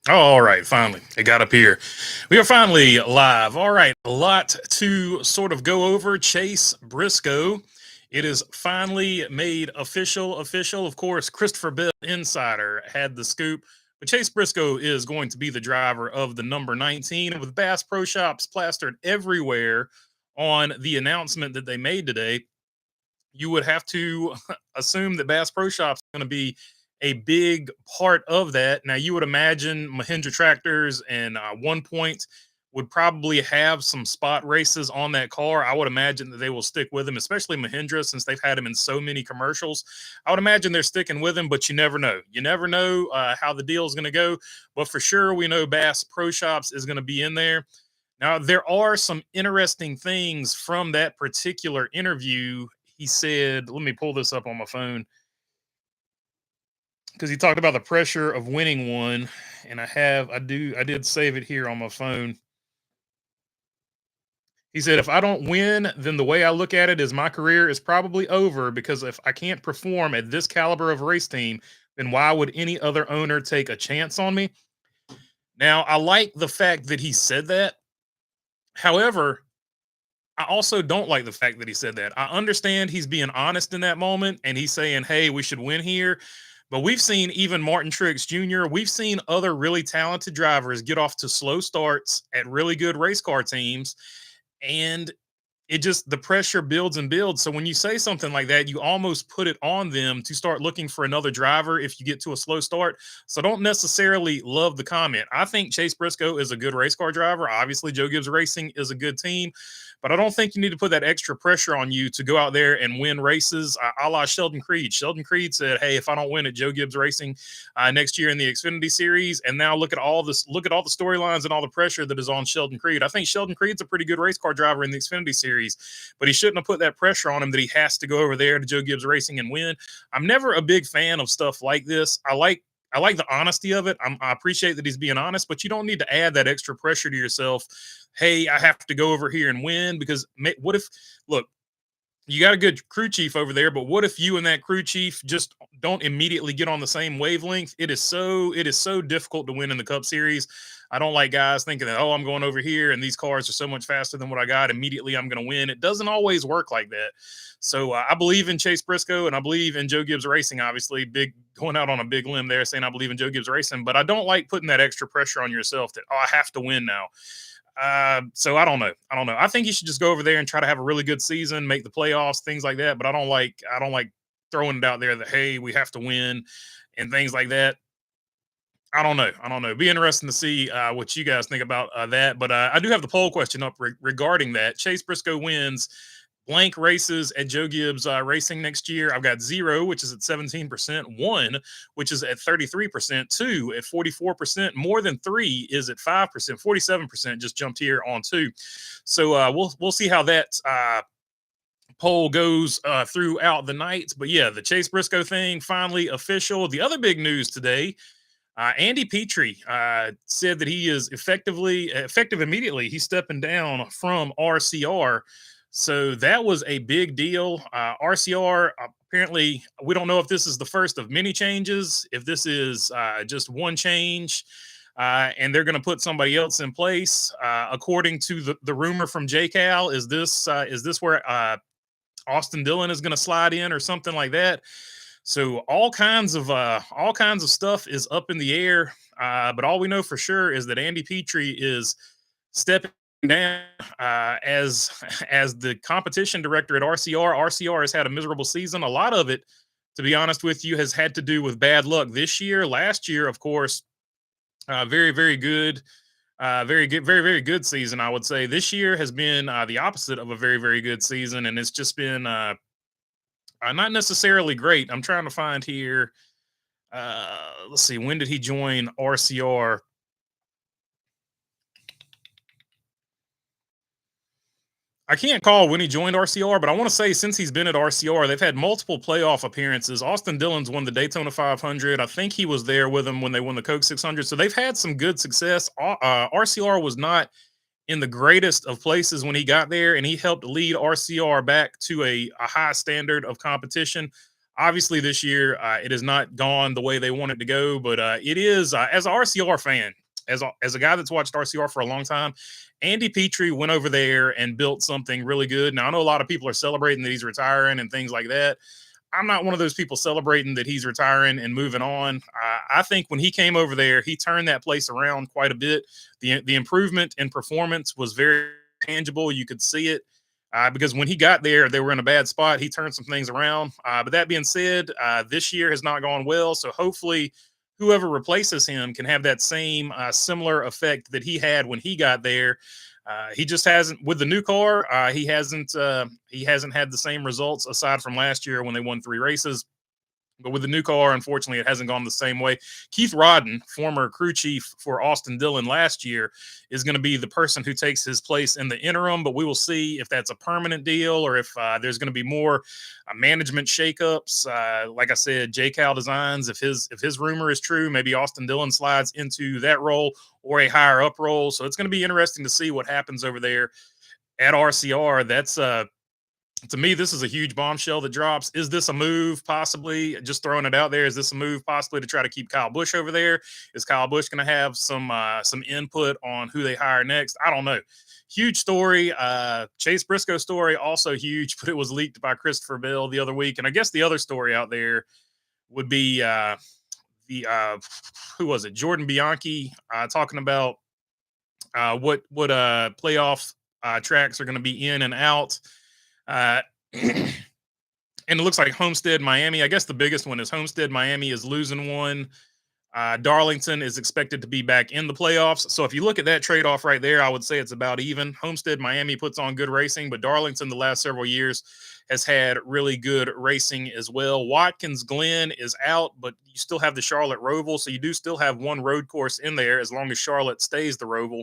Oh, all right, finally, it got up here. We are finally live. All right, a lot to sort of go over. Chase Briscoe. It is finally made official. Official, of course. Christopher Bell, insider, had the scoop. But Chase Briscoe is going to be the driver of the number 19, and with Bass Pro Shops plastered everywhere on the announcement that they made today, you would have to assume that Bass Pro Shops is going to be a big part of that. Now, you would imagine Mahindra Tractors and One Point would probably have some spot races on that car. I would imagine that they will stick with him, especially Mahindra, since they've had him in so many commercials. I would imagine they're sticking with him, but you never know. You never know how the deal is going to go. But for sure, we know Bass Pro Shops is going to be in there. Now, there are some interesting things from that particular interview. He said, let me pull this up on my phone because he talked about the pressure of winning one. And I did save it here on my phone. He said, if I don't win, then the way I look at it is my career is probably over because if I can't perform at this caliber of race team, then why would any other owner take a chance on me? Now, I like the fact that he said that. However, I also don't like the fact that he said that. I understand he's being honest in that moment and he's saying, hey, we should win here. But we've seen even Martin Truex Jr., we've seen other really talented drivers get off to slow starts at really good race car teams. And it just the pressure builds and builds. So when you say something like that, you almost put it on them to start looking for another driver if you get to a slow start. So don't necessarily love the comment. I think Chase Briscoe is a good race car driver. Obviously, Joe Gibbs Racing is a good team, but I don't think you need to put that extra pressure on you to go out there and win races, a la Sheldon Creed. Sheldon Creed said, "Hey, if I don't win at Joe Gibbs Racing next year in the Xfinity Series," and now look at all this, look at all the storylines and all the pressure that is on Sheldon Creed. I think Sheldon Creed's a pretty good race car driver in the Xfinity Series, but he shouldn't have put that pressure on him that he has to go over there to Joe Gibbs Racing and win. I'm never a big fan of stuff like this. I like the honesty of it. I appreciate that he's being honest, but you don't need to add that extra pressure to yourself. Hey, I have to go over here and win because what if, look, you got a good crew chief over there, but what if you and that crew chief just don't immediately get on the same wavelength? It is so difficult to win in the Cup Series. I don't like guys thinking that, oh, I'm going over here and these cars are so much faster than what I got. Immediately, I'm going to win. It doesn't always work like that. So I believe in Chase Briscoe and I believe in Joe Gibbs Racing. Obviously, big going out on a big limb there, saying I believe in Joe Gibbs Racing, but I don't like putting that extra pressure on yourself that I have to win now. So I don't know. I don't know. I think you should just go over there and try to have a really good season, make the playoffs, things like that. But I don't like throwing it out there that hey, we have to win and things like that. I don't know. I don't know. Be interesting to see what you guys think about that. But I do have the poll question up regarding that. Chase Briscoe wins blank races at Joe Gibbs Racing next year. I've got 0, which is at 17%, 1, which is at 33%, 2 at 44%, more than 3 is at 5%, 47% just jumped here on 2. So we'll see how that poll goes throughout the night. But yeah, the Chase Briscoe thing finally official. The other big news today, Andy Petree said that he is effective immediately. He's stepping down from RCR. So that was a big deal. RCR, apparently, we don't know if this is the first of many changes, if this is just one change, and they're going to put somebody else in place. According to the rumor from JCal, is this where Austin Dillon is going to slide in or something like that? So all kinds of stuff is up in the air. But all we know for sure is that Andy Petree is stepping down as as the competition director at RCR. RCR has had a miserable season. A lot of it, to be honest with you, has had to do with bad luck this year. Last year, of course, very very good. Very good, very, very good season, I would say. This year has been the opposite of a very, very good season, and it's just been not necessarily great. I'm trying to find here. Let's see. When did he join RCR? I can't call when he joined RCR, but I want to say since he's been at RCR, they've had multiple playoff appearances. Austin Dillon's won the Daytona 500. I think he was there with them when they won the Coke 600. So they've had some good success. RCR was not in the greatest of places when he got there, and he helped lead RCR back to a high standard of competition. Obviously, this year it has not gone the way they want it to go, but it is as an RCR fan, as a guy that's watched RCR for a long time. Andy Petree went over there and built something really good. Now I know a lot of people are celebrating that he's retiring and things like that. I'm not one of those people celebrating that he's retiring and moving on. I think when he came over there, he turned that place around quite a bit. The improvement in performance was very tangible. You could see it because when he got there, they were in a bad spot. He turned some things around. But that being said, this year has not gone well. So hopefully, whoever replaces him can have that same similar effect that he had when he got there. He just hasn't with the new car. He hasn't had the same results aside from last year when they won 3 races. But with the new car, unfortunately, it hasn't gone the same way. Keith Rodden, former crew chief for Austin Dillon last year, is going to be the person who takes his place in the interim. But we will see if that's a permanent deal or if there's going to be more management shakeups. Like I said, J. Cal Designs, if his rumor is true, maybe Austin Dillon slides into that role or a higher up role. So it's going to be interesting to see what happens over there at RCR. That's to me, this is a huge bombshell that drops. Is this a move? Possibly, just throwing it out there. Is this a move possibly to try to keep Kyle Busch over there? Is Kyle Busch going to have some input on who they hire next? I don't know. Huge story. Chase Briscoe story also huge, but it was leaked by Christopher Bell the other week. And I guess the other story out there would be the who was it? Jordan Bianchi talking about what playoff tracks are going to be in and out. Uh, and it looks like Homestead, Miami. I guess the biggest one is Homestead, Miami is losing one. Darlington is expected to be back in the playoffs. So if you look at that trade off right there, I would say it's about even. Homestead, Miami puts on good racing, but Darlington the last several years has had really good racing as well. Watkins Glen is out, but you still have the Charlotte Roval. So you do still have one road course in there as long as Charlotte stays the Roval.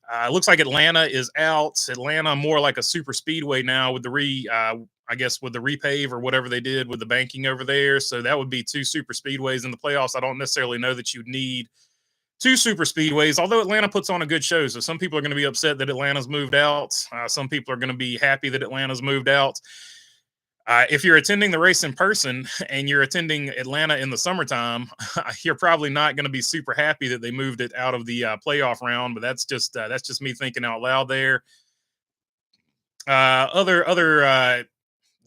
It looks like Atlanta is out. Atlanta more like a super speedway now with I guess with the repave or whatever they did with the banking over there. So that would be 2 super speedways in the playoffs. I don't necessarily know that you'd need 2 super speedways, although Atlanta puts on a good show. So some people are going to be upset that Atlanta's moved out. Some people are going to be happy that Atlanta's moved out. If you're attending the race in person and you're attending Atlanta in the summertime, you're probably not going to be super happy that they moved it out of the playoff round. But that's just me thinking out loud there. The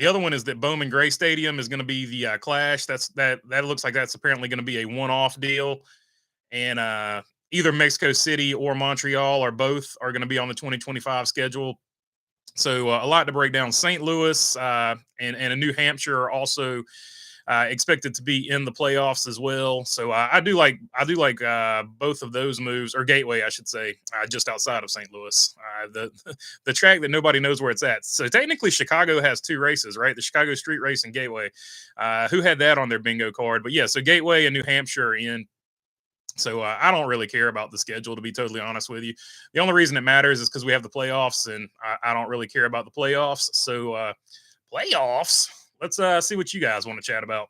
other one is that Bowman Gray Stadium is going to be the Clash. That looks like that's apparently going to be a one-off deal, and either Mexico City or Montreal or both are going to be on the 2025 schedule. So a lot to break down. St. Louis and a New Hampshire are also expected to be in the playoffs as well. So I do like both of those moves, or Gateway, I should say, just outside of St. Louis, the track that nobody knows where it's at. So technically, Chicago has 2 races, right? The Chicago Street Race and Gateway. Who had that on their bingo card? But yeah, so Gateway and New Hampshire are in. So I don't really care about the schedule, to be totally honest with you. The only reason it matters is because we have the playoffs, and I don't really care about the playoffs. So playoffs. Let's see what you guys want to chat about.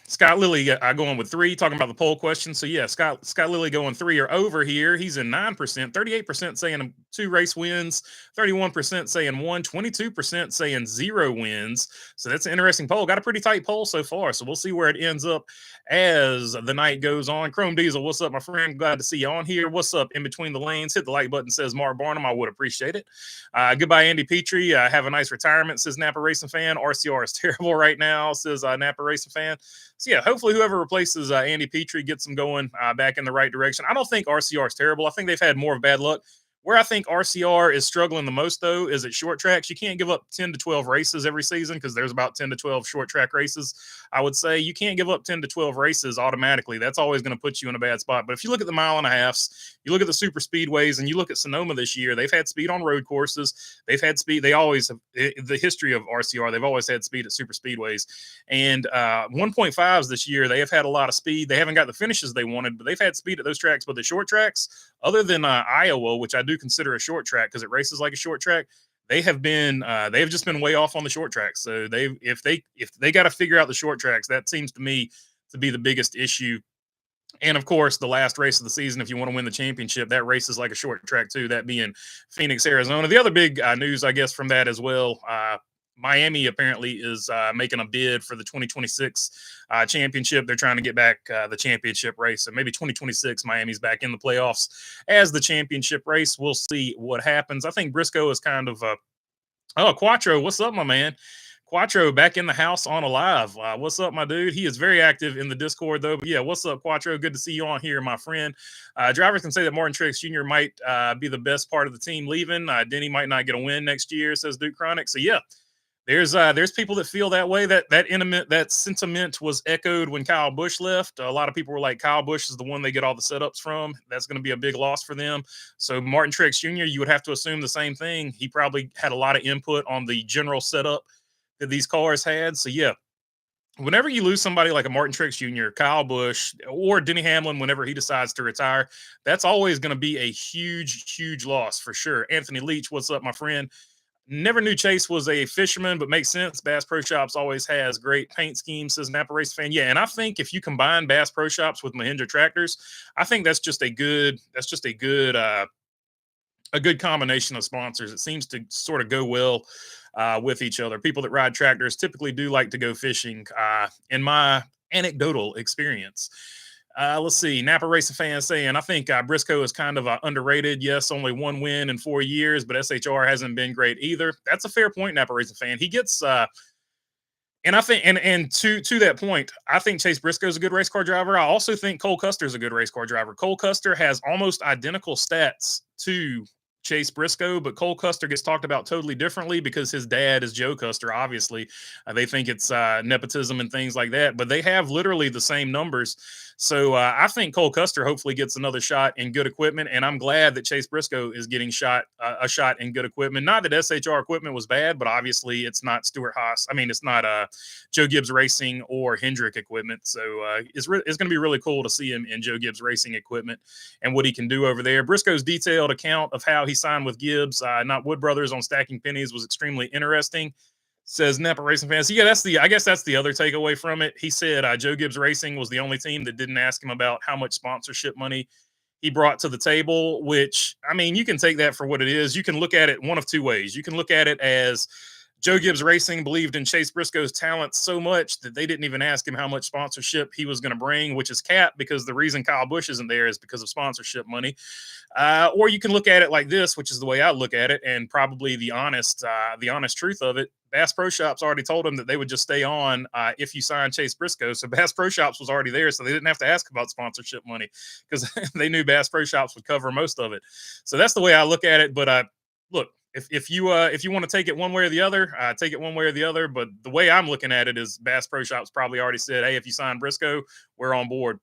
Scott Lilly going with 3, talking about the poll question. So yeah, Scott Lilly going 3 or over here. He's in 9%, 38% saying 2 race wins, 31% saying 1, 22% saying 0 wins. So that's an interesting poll. Got a pretty tight poll so far. So we'll see where it ends up as the night goes on. Chrome Diesel, what's up, my friend? Glad to see you on here. What's up in between the lanes? Hit the like button, says Mark Barnum. I would appreciate it. Goodbye, Andy Petree. Have a nice retirement, says Napa Racing Fan. RCR is terrible right now, says Napa Racing Fan. So yeah, hopefully whoever replaces Andy Petree gets them going back in the right direction. I don't think RCR is terrible. I think they've had more of bad luck. Where I think RCR is struggling the most, though, is at short tracks. You can't give up 10 to 12 races every season because there's about 10 to 12 short track races. I would say you can't give up 10 to 12 races automatically. That's always going to put you in a bad spot. But if you look at the mile and a halves, you look at the super speedways, and you look at Sonoma this year, they've had speed on road courses. They've had speed. They always have, the history of RCR, they've always had speed at super speedways. And 1.5s this year, they have had a lot of speed. They haven't got the finishes they wanted, but they've had speed at those tracks. But the short tracks, other than Iowa, which I do consider a short track because it races like a short track, they have just been way off on the short tracks. So if they got to figure out the short tracks, that seems to me to be the biggest issue. And of course, the last race of the season, if you want to win the championship, that race is like a short track too, that being Phoenix, Arizona. The other big news, I guess, from that as well, Miami apparently is making a bid for the 2026 championship. They're trying to get back the championship race. So maybe 2026, Miami's back in the playoffs as the championship race. We'll see what happens. I think Briscoe is kind of oh, Quattro, what's up, my man? Quattro back in the house on alive. What's up, my dude? He is very active in the Discord, though. But yeah, what's up, Quattro? Good to see you on here, my friend. Drivers can say that Martin Truex Jr. might be the best part of the team leaving. Denny might not get a win next year, says Duke Chronic. So yeah, there's people that feel that way. That sentiment was echoed when Kyle Busch left. A lot of people were like, Kyle Busch is the one they get all the setups from. That's going to be a big loss for them. So Martin Truex Jr., you would have to assume the same thing. He probably had a lot of input on the general setup that these cars had. So yeah, whenever you lose somebody like a Martin Truex Jr., Kyle Busch, or Denny Hamlin, whenever he decides to retire, that's always going to be a huge, huge loss for sure. Anthony Leach, what's up, my friend? Never knew Chase was a fisherman, but makes sense. Bass Pro Shops always has great paint schemes, says Napa Race fan. Yeah, and I think if you combine Bass Pro Shops with Mahindra tractors, I think that's just a good combination of sponsors. It seems to sort of go well with each other. People that ride tractors typically do like to go fishing, in my anecdotal experience. Let's see. Napa Racing fan saying, I think Briscoe is kind of underrated. Yes, only one win in 4 years, but SHR hasn't been great either. That's a fair point, Napa Racing fan. He gets, and I think, and to that point, I think Chase Briscoe is a good race car driver. I also think Cole Custer is a good race car driver. Cole Custer has almost identical stats to Chase Briscoe, but Cole Custer gets talked about totally differently because his dad is Joe Custer. Obviously, they think it's nepotism and things like that, but they have literally the same numbers. So I think Cole Custer hopefully gets another shot in good equipment, and I'm glad that Chase Briscoe is getting a shot in good equipment. Not that SHR equipment was bad, but obviously it's not Stuart Haas. I mean, it's not Joe Gibbs Racing or Hendrick equipment. So it's going to be really cool to see him in Joe Gibbs Racing equipment and what he can do over there. Briscoe's detailed account of how he signed with Gibbs, not Wood Brothers, on Stacking Pennies was extremely interesting, says Napa Racing fans. So yeah, I guess that's the other takeaway from it. He said Joe Gibbs Racing was the only team that didn't ask him about how much sponsorship money he brought to the table, which, I mean, you can take that for what it is. You can look at it one of two ways. You can look at it as Joe Gibbs Racing believed in Chase Briscoe's talent so much that they didn't even ask him how much sponsorship he was going to bring, which is cap, because the reason Kyle Busch isn't there is because of sponsorship money. Or you can look at it like this, which is the way I look at it, and probably the honest truth of it. Bass Pro Shops already told him that they would just stay on if you sign Chase Briscoe. So Bass Pro Shops was already there, so they didn't have to ask about sponsorship money because they knew Bass Pro Shops would cover most of it. So that's the way I look at it. But look, if you want to take it one way or the other, take it one way or the other. But the way I'm looking at it is Bass Pro Shops probably already said, hey, if you sign Briscoe, we're on board.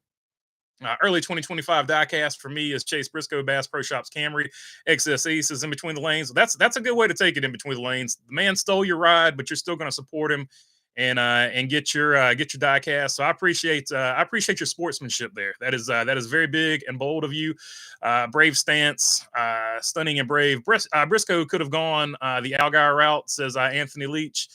Early 2025 diecast for me is Chase Briscoe, Bass Pro Shops Camry XSE, says in between the lanes. That's a good way to take it, in between the lanes. The man stole your ride, but you're still going to support him and get your diecast. So I appreciate your sportsmanship there. That is very big and bold of you. Brave stance, stunning and brave. Briscoe could have gone the Allgaier route, says Anthony Leach.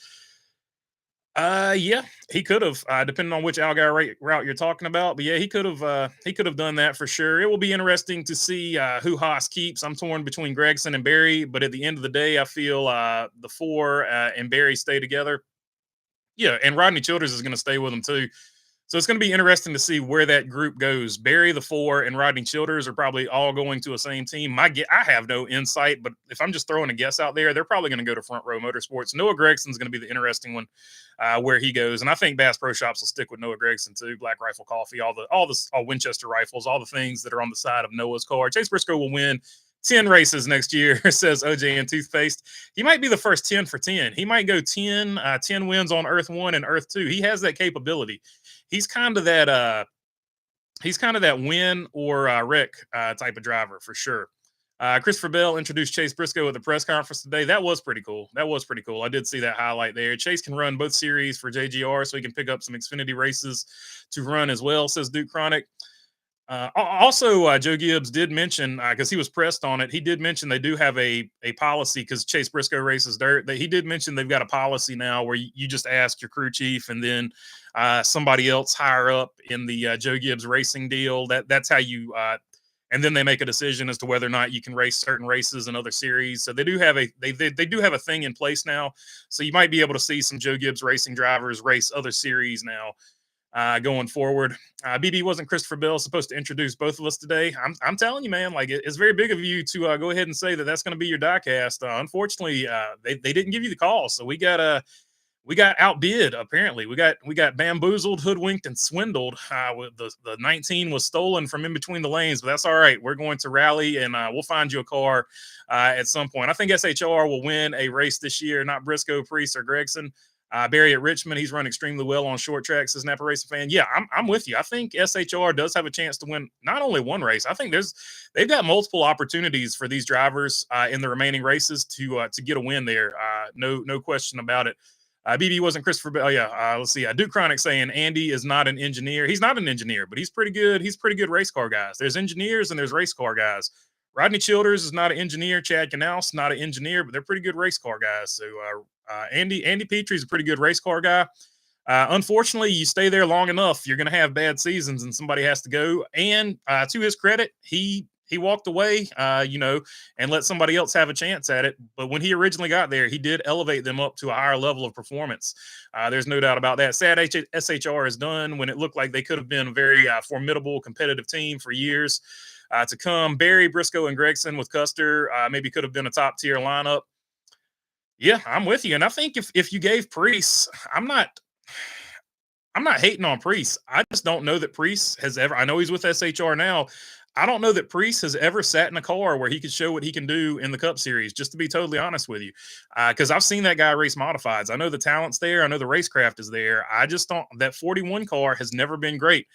Yeah, he could have, depending on which Allgaier route you're talking about. But yeah, he could have done that for sure. It will be interesting to see who Haas keeps. I'm torn between Gregson and Barry, but at the end of the day, I feel the four and Barry stay together. Yeah, and Rodney Childers is going to stay with him too. So it's going to be interesting to see where that group goes. Barry, the four, and Rodney Childers are probably all going to a same team. I have no insight, but if I'm just throwing a guess out there, they're probably going to go to Front Row Motorsports. Noah Gregson's going to be the interesting one where he goes, and I think Bass Pro Shops will stick with Noah Gregson too. Black Rifle Coffee, all Winchester rifles, all the things that are on the side of Noah's car. Chase Briscoe will win 10 races next year, says OJ and Toothpaste. He might be the first 10 for 10. He might go 10 wins on Earth 1 and Earth 2. He has that capability. He's kind of that win or wreck type of driver for sure. Christopher Bell introduced Chase Briscoe at the press conference today. That was pretty cool. I did see that highlight there. Chase can run both series for JGR, so he can pick up some Xfinity races to run as well, says Duke Chronic. Also, Joe Gibbs did mention, because he was pressed on it, he did mention they do have a policy, because Chase Briscoe races dirt. He did mention they've got a policy now where you just ask your crew chief and then somebody else higher up in the Joe Gibbs racing deal. That's how you and then they make a decision as to whether or not you can race certain races and other series. So they do have they do have a thing in place now. So you might be able to see some Joe Gibbs racing drivers race other series now going forward. BB, wasn't Christopher Bell supposed to introduce both of us today? I'm telling you, man, like it's very big of you to go ahead and say that that's going to be your diecast. Unfortunately, they didn't give you the call, so we got outbid. Apparently, we got bamboozled, hoodwinked, and swindled. With the 19 was stolen from in between the lanes, but that's all right. We're going to rally, and we'll find you a car at some point. I think SHR will win a race this year, not Briscoe, Priest, or Gregson. Barry at Richmond, he's run extremely well on short tracks as an Napa racing fan. Yeah, I'm with you. I think SHR does have a chance to win not only one race. I think they've got multiple opportunities for these drivers in the remaining races to get a win there. No question about it. BB, wasn't Christopher Bell. Yeah, let's see. Duke Chronic saying Andy is not an engineer. He's not an engineer, but he's pretty good. He's pretty good race car guys. There's engineers and there's race car guys. Rodney Childers is not an engineer. Chad Canals, not an engineer, but they're pretty good race car guys. So Andy Petree is a pretty good race car guy. Unfortunately, you stay there long enough, you're going to have bad seasons, and somebody has to go. And to his credit, he walked away, and let somebody else have a chance at it. But when he originally got there, he did elevate them up to a higher level of performance. There's no doubt about that. Sad SHR is done when it looked like they could have been a very formidable competitive team for years to come. Barry, Briscoe, and Gregson with Custer maybe could have been a top tier lineup. Yeah, I'm with you. And I think if you gave Priest, I'm not hating on Priest. I just don't know that Priest has ever, I know he's with SHR now. I don't know that Priest has ever sat in a car where he could show what he can do in the Cup Series, just to be totally honest with you. Because I've seen that guy race modifieds. I know the talent's there. I know the racecraft is there. I just don't, that 41 car has never been great.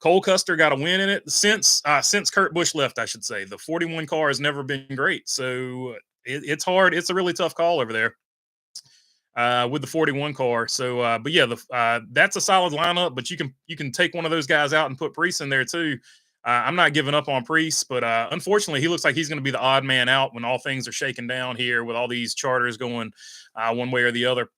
Cole Custer got a win in it since Kurt Busch left, I should say. The 41 car has never been great. So it's hard. It's a really tough call over there with the 41 car. So, but yeah, that's a solid lineup, but you can take one of those guys out and put Priest in there too. I'm not giving up on Priest, but unfortunately, he looks like he's going to be the odd man out when all things are shaken down here with all these charters going one way or the other.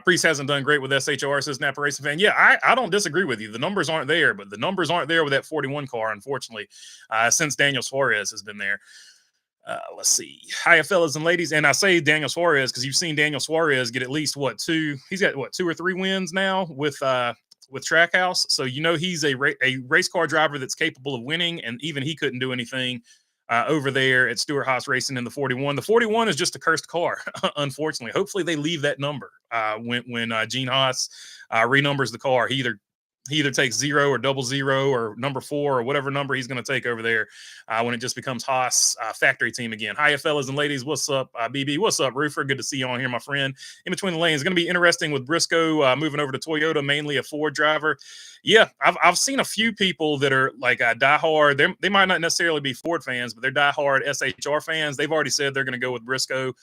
Priest hasn't done great with SHR, says Napa Racing fan. Yeah, I don't disagree with you. The numbers aren't there, but the numbers aren't there with that 41 car, unfortunately, since Daniel Suarez has been there. Let's see. Hiya, fellas and ladies. And I say Daniel Suarez because you've seen Daniel Suarez get at least he's got 2 or 3 wins now with Trackhouse. So, he's a race car driver that's capable of winning, and even he couldn't do anything over there at Stewart Haas Racing in the 41. The 41 is just a cursed car, unfortunately. Hopefully they leave that number when Gene Haas renumbers the car. He either takes 0 or 00 or number 4 or whatever number he's going to take over there when it just becomes Haas factory team again. Hiya, fellas and ladies. What's up, BB? What's up, Roofer? Good to see you on here, my friend. In between the lanes, it's going to be interesting with Briscoe moving over to Toyota, mainly a Ford driver. Yeah, I've seen a few people that are like diehard. They might not necessarily be Ford fans, but they're diehard SHR fans. They've already said they're going to go with Briscoe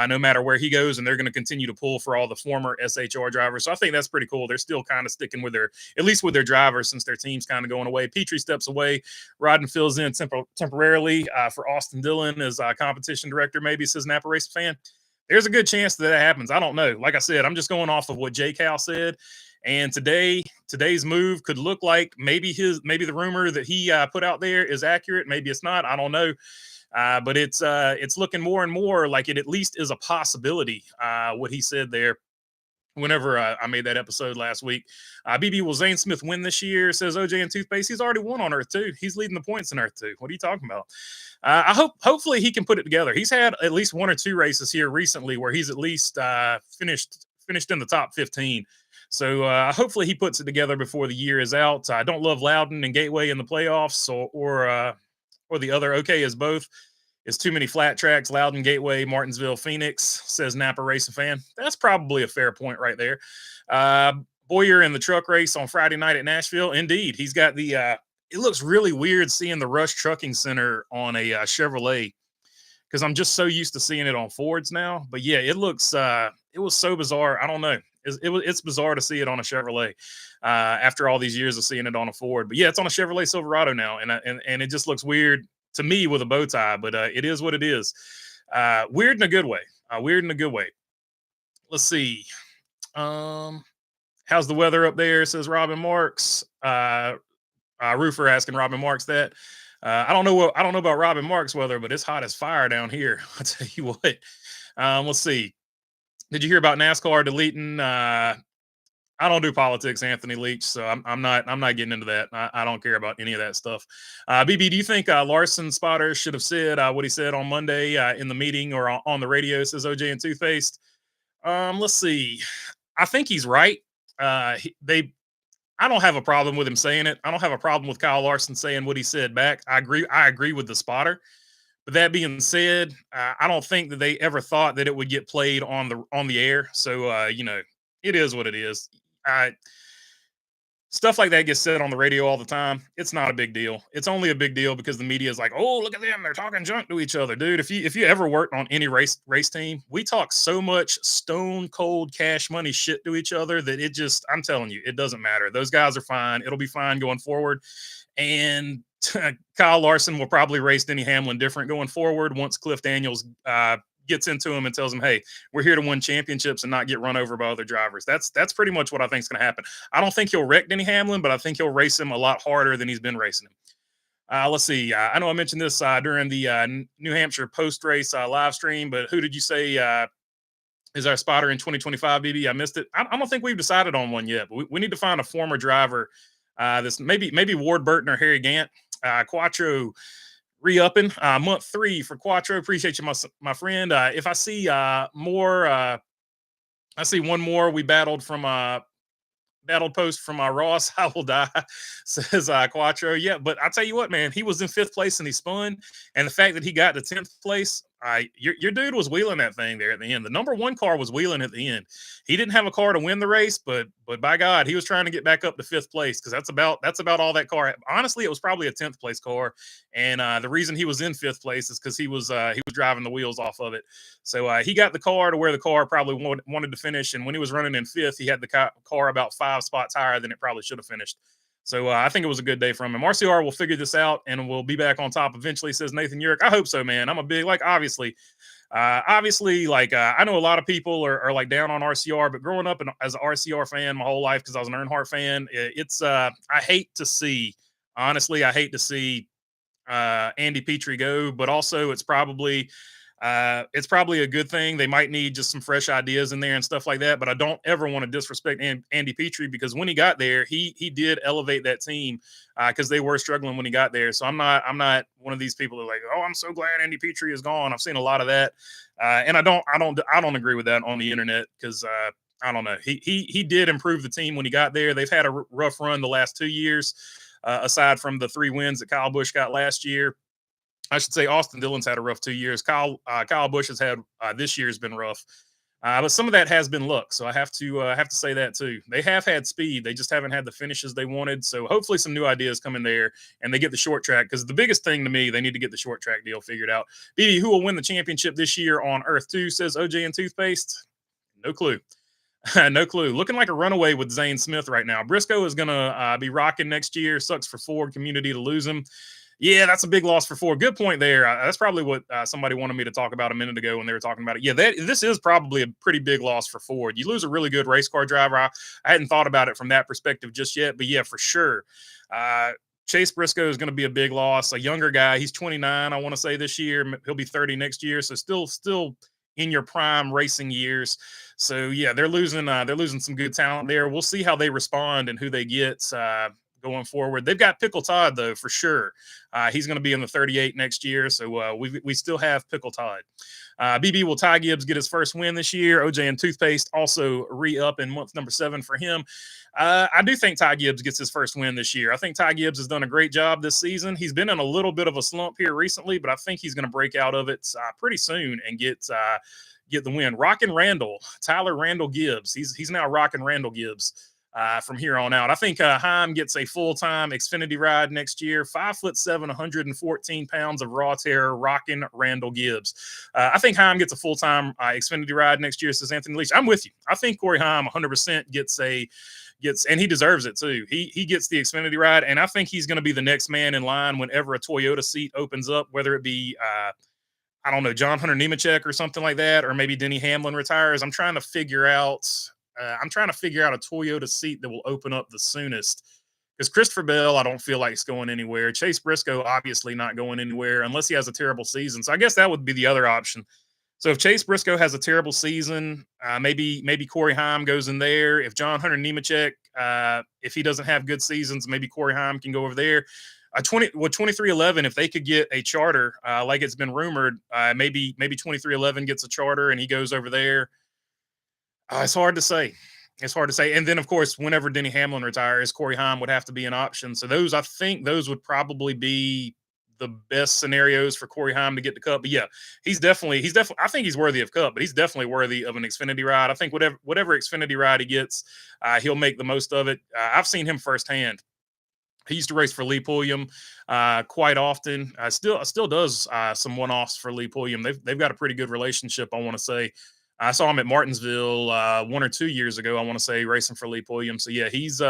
no matter where he goes, and they're going to continue to pull for all the former SHR drivers. So I think that's pretty cool. They're still kind of sticking with at least with their drivers, since their team's kind of going away. Petree steps away. Rodden fills in temporarily for Austin Dillon as competition director, maybe, says Napa Racing fan. There's a good chance that happens. I don't know. Like I said, I'm just going off of what J. Cal said. And today's move could look like maybe the rumor that he put out there is accurate. Maybe it's not. I don't know. But it's looking more and more like it at least is a possibility. What he said there. Whenever I made that episode last week. BB, will Zane Smith win this year? Says OJ and Toothpaste. He's already won on Earth 2. He's leading the points in Earth 2. What are you talking about? Hopefully he can put it together. He's had at least 1 or 2 races here recently where he's at least finished in the top 15. So hopefully he puts it together before the year is out. I don't love Loudon and Gateway in the playoffs or the other. Okay, is both. It's too many flat tracks. Loudon, Gateway, Martinsville, Phoenix, says Napa Racing fan. That's probably a fair point right there. Boyer in the truck race on Friday night at Nashville. Indeed, he's got it looks really weird seeing the Rush Trucking Center on a Chevrolet because I'm just so used to seeing it on Fords now. But yeah, it looks it was so bizarre. I don't know. It's bizarre to see it on a Chevrolet after all these years of seeing it on a Ford. But yeah, it's on a Chevrolet Silverado now, and it just looks weird to me with a bow tie, but it is what it is. Weird in a good way. Weird in a good way. Let's see. How's the weather up there? Says Robin Marks. Roofer asking Robin Marks that. I don't know about Robin Marks weather, but it's hot as fire down here. I'll tell you what. Let's see. Did you hear about NASCAR deleting? I don't do politics, Anthony Leach, so I'm not getting into that. I don't care about any of that stuff. BB, do you think Larson Spotter should have said what he said on Monday in the meeting or on the radio? Says OJ and Toothpaste. Let's see. I think he's right. They I don't have a problem with him saying it. I don't have a problem with Kyle Larson saying what he said back. I agree. I agree with the spotter. But that being said, I don't think that they ever thought that it would get played on the air. So it is what it is. I Stuff like that gets said on the radio all the time. It's not a big deal. It's only a big deal because the media is like, "Oh, look at them. They're talking junk to each other." Dude, if you ever worked on any race team, we talk so much stone cold cash money shit to each other that it just I'm telling you, it doesn't matter. Those guys are fine. It'll be fine going forward. And Kyle Larson will probably race Denny Hamlin different going forward once Cliff Daniels gets into him and tells him, "Hey, we're here to win championships and not get run over by other drivers." That's pretty much what I think is going to happen. I don't think he'll wreck Denny Hamlin, but I think he'll race him a lot harder than he's been racing him. Let's see. I know I mentioned this during the New Hampshire post race live stream, but who did you say is our spotter in 2025, BB? I missed it. I don't think we've decided on one yet, but we need to find a former driver. This maybe Ward Burton or Harry Gant. Quattro re-upping month 3 for Quattro. Appreciate you, my friend. If I see more, I see one more. We battled post from Ross. I will die, says Quattro. Yeah, but I tell you what, man, he was in 5th place and he spun, and the fact that he got to 10th place, your dude was wheeling that thing there at the end. The number 1 car was wheeling at the end. He didn't have a car to win the race, but by God, he was trying to get back up to 5th place because that's about all that car had. Honestly, it was probably a 10th place car, and the reason he was in 5th place is because he was driving the wheels off of it. So he got the car to where the car probably wanted to finish, and when he was running in 5th, he had the car about 5 spots higher than it probably should have finished. So I think it was a good day from him. RCR will figure this out, and we'll be back on top eventually, says Nathan Urick. I hope so, man. I'm a big, obviously, I know a lot of people are like down on RCR, but growing up as an RCR fan my whole life because I was an Earnhardt fan, I hate to see, honestly, Andy Petree go, but also it's probably a good thing. They might need just some fresh ideas in there and stuff like that. But I don't ever want to disrespect Andy Petree because when he got there, he did elevate that team because they were struggling when he got there. So I'm not one of these people that are like, "Oh, I'm so glad Andy Petree is gone." I've seen a lot of that, and I don't agree with that on the internet because I don't know. He did improve the team when he got there. They've had a rough run the last 2 years, aside from the 3 wins that Kyle Busch got last year. I should say Austin Dillon's had a rough 2 years. Kyle Busch has had this year's been rough, but some of that has been luck. So I have to say that too. They have had speed, they just haven't had the finishes they wanted. So hopefully some new ideas come in there and they get the short track because the biggest thing to me, they need to get the short track deal figured out. BB, who will win the championship this year on Earth 2, says OJ and Toothpaste. No clue. No clue. Looking like a runaway with Zane Smith right now. Briscoe is going to be rocking next year. Sucks for Ford community to lose him. Yeah, that's a big loss for Ford. Good point there. That's probably what somebody wanted me to talk about a minute ago when they were talking about it. Yeah, this is probably a pretty big loss for Ford. You lose a really good race car driver. I hadn't thought about it from that perspective just yet, but yeah, for sure. Chase Briscoe is going to be a big loss. A younger guy. He's 29, I want to say, this year. He'll be 30 next year. So still in your prime racing years. So yeah, they're losing some good talent there. We'll see how they respond and who they get going forward. They've got Pickle Todd though, for sure. He's going to be in the 38 next year. So we still have Pickle Todd. BB, will Ty Gibbs get his first win this year? OJ and Toothpaste also re-up in month number 7 for him. I do think Ty Gibbs gets his first win this year. I think Ty Gibbs has done a great job this season. He's been in a little bit of a slump here recently, but I think he's going to break out of it pretty soon and get the win. Rockin' Randall, Tyler Randall Gibbs. He's now Rockin' Randall Gibbs from here on out. I think Heim gets a full-time Xfinity ride next year. 5'7", 114 pounds of raw terror, Rockin' Randall Gibbs. I think Heim gets a full-time Xfinity ride next year, says Anthony Leach. I'm with you. I think Corey Heim 100% gets, and he deserves it too. He gets the Xfinity ride, and I think he's going to be the next man in line whenever a Toyota seat opens up, whether it be I don't know, John Hunter Nemechek or something like that, or maybe Denny Hamlin retires. I'm trying to figure out a Toyota seat that will open up the soonest Because Christopher Bell, I don't feel like it's going anywhere. Chase Briscoe, obviously not going anywhere unless he has a terrible season. So I guess that would be the other option. So if Chase Briscoe has a terrible season, maybe Corey Heim goes in there. If John Hunter Nemechek, if he doesn't have good seasons, maybe Corey Heim can go over there. 2311, if they could get a charter, like it's been rumored, maybe 2311 gets a charter and he goes over there. It's hard to say. It's hard to say. And then, of course, whenever Denny Hamlin retires, Corey Heim would have to be an option. So I think those would probably be the best scenarios for Corey Heim to get the Cup. But yeah, he's definitely. I think he's worthy of Cup, but he's definitely worthy of an Xfinity ride. I think whatever Xfinity ride he gets, he'll make the most of it. I've seen him firsthand. He used to race for Lee Pulliam quite often. Still does some one-offs for Lee Pulliam. They've got a pretty good relationship, I want to say. I saw him at Martinsville 1 or 2 years ago, I want to say, racing for Lee Pulliam. So yeah, he's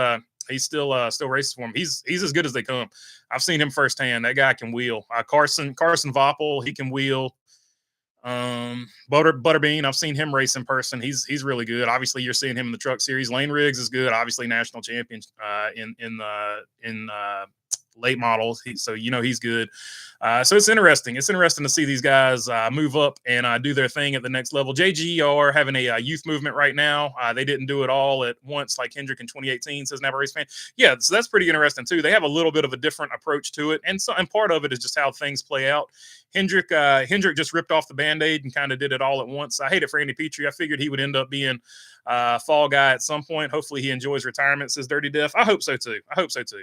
still racing for him. He's as good as they come. I've seen him firsthand. That guy can wheel. Carson Voppel, he can wheel. Butterbean, I've seen him race in person. He's really good. Obviously, you're seeing him in the Truck Series. Lane Riggs is good. Obviously, national champion in late models. So he's good. So it's interesting. It's interesting to see these guys move up and do their thing at the next level. JGR having a youth movement right now. They didn't do it all at once like Hendrick in 2018, says Napa Race Fan. Yeah, so that's pretty interesting too. They have a little bit of a different approach to it, and part of it is just how things play out. Hendrick just ripped off the Band-Aid and kind of did it all at once. I hate it for Andy Petree. I figured he would end up being fall guy at some point. Hopefully he enjoys retirement, says Dirty Def. I hope so too.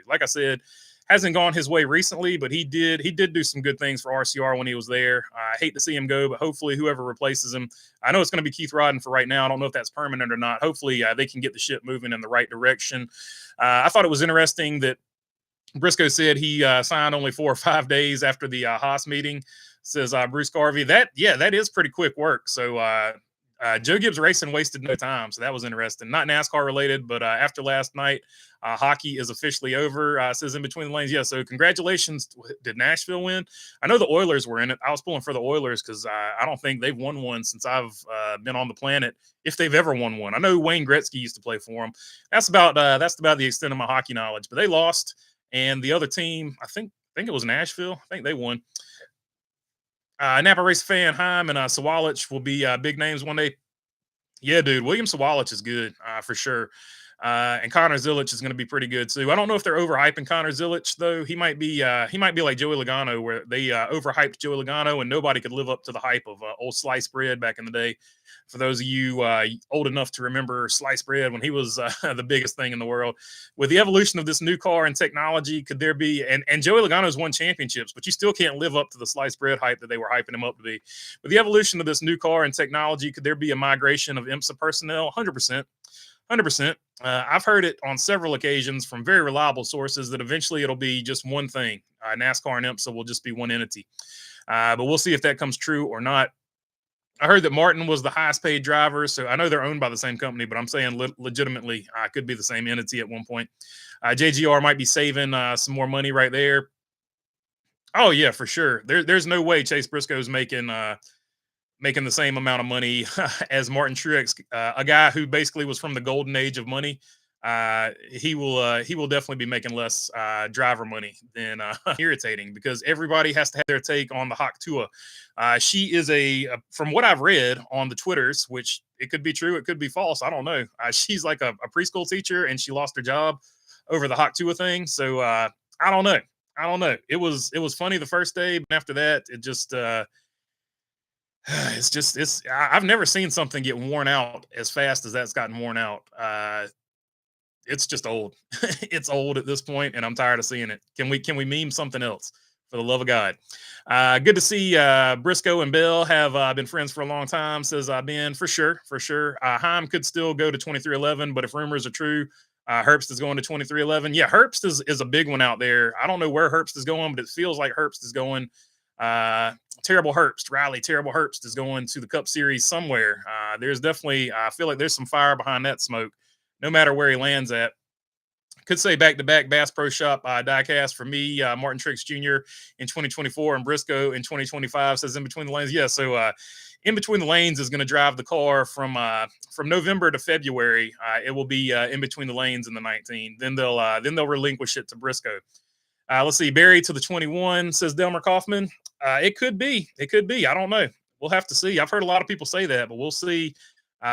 Like I said, hasn't gone his way recently, but he did do some good things for RCR when he was there. I hate to see him go, but hopefully whoever replaces him, I know it's going to be Keith Rodden for right now. I don't know if that's permanent or not. Hopefully they can get the ship moving in the right direction. I thought it was interesting that Briscoe said he signed only 4 or 5 days after the Haas meeting, says Bruce Garvey. That is pretty quick work. So Joe Gibbs Racing wasted no time. So that was interesting. Not NASCAR related, but after last night, hockey is officially over, says in between the lanes. Yeah, so congratulations. Did Nashville win? I know the Oilers were in it. I was pulling for the Oilers because I don't think they've won one since I've been on the planet, if they've ever won one. I know Wayne Gretzky used to play for them. That's about the extent of my hockey knowledge. But they lost. And the other team, I think it was Nashville. I think they won. Napa Race Fan, Heim and Sawalich will be big names one day. Yeah, dude, William Sawalich is good for sure. And Connor Zilic is going to be pretty good too. I don't know if they're overhyping Connor Zilic though. He might be like Joey Logano, where they overhyped Joey Logano and nobody could live up to the hype of old sliced bread back in the day. For those of you old enough to remember sliced bread when he was the biggest thing in the world. With the evolution of this new car and technology, could there be and Joey Logano's won championships, but you still can't live up to the sliced bread hype that they were hyping him up to be. With the evolution of this new car and technology, could there be a migration of IMSA personnel? 100%. 100%. I've heard it on several occasions from very reliable sources that eventually it'll be just one thing. NASCAR and IMSA will just be one entity. But we'll see if that comes true or not. I heard that Martin was the highest paid driver. So I know they're owned by the same company, but I'm saying legitimately could be the same entity at one point. JGR might be saving some more money right there. Oh, yeah, for sure. There's no way Chase Briscoe's making the same amount of money as Martin Truex, a guy who basically was from the golden age of money. He will definitely be making less driver money than irritating, because everybody has to have their take on the Hawk Tua. She is from what I've read on the Twitters, which it could be true, it could be false, I don't know. She's like a preschool teacher and she lost her job over the Hawk Tua thing. So I don't know. It was funny the first day, but after that, it just I've never seen something get worn out as fast as that's gotten worn out. It's just old. It's old at this point, and I'm tired of seeing it. Can we meme something else, for the love of God? Good to see Briscoe and Bell have been friends for a long time, says Ben. For sure. Heim could still go to 2311, but if rumors are true, Herbst is going to 2311. Yeah, Herbst is a big one out there. I don't know where Herbst is going, but it feels like Herbst is going. Terrible Herbst is going to the Cup Series somewhere. There's definitely, I feel like there's some fire behind that smoke, no matter where he lands at. Could say back-to-back Bass Pro Shop diecast for me, Martin Truex Jr. in 2024 and Briscoe in 2025, says in between the lanes. Yeah, so in between the lanes is going to drive the car from November to February. It will be in between the lanes in the 19. Then they'll relinquish it to Briscoe. Let's see. Barry to the 21 says Delmer Kaufman. It could be. It could be. I don't know. We'll have to see. I've heard a lot of people say that, but we'll see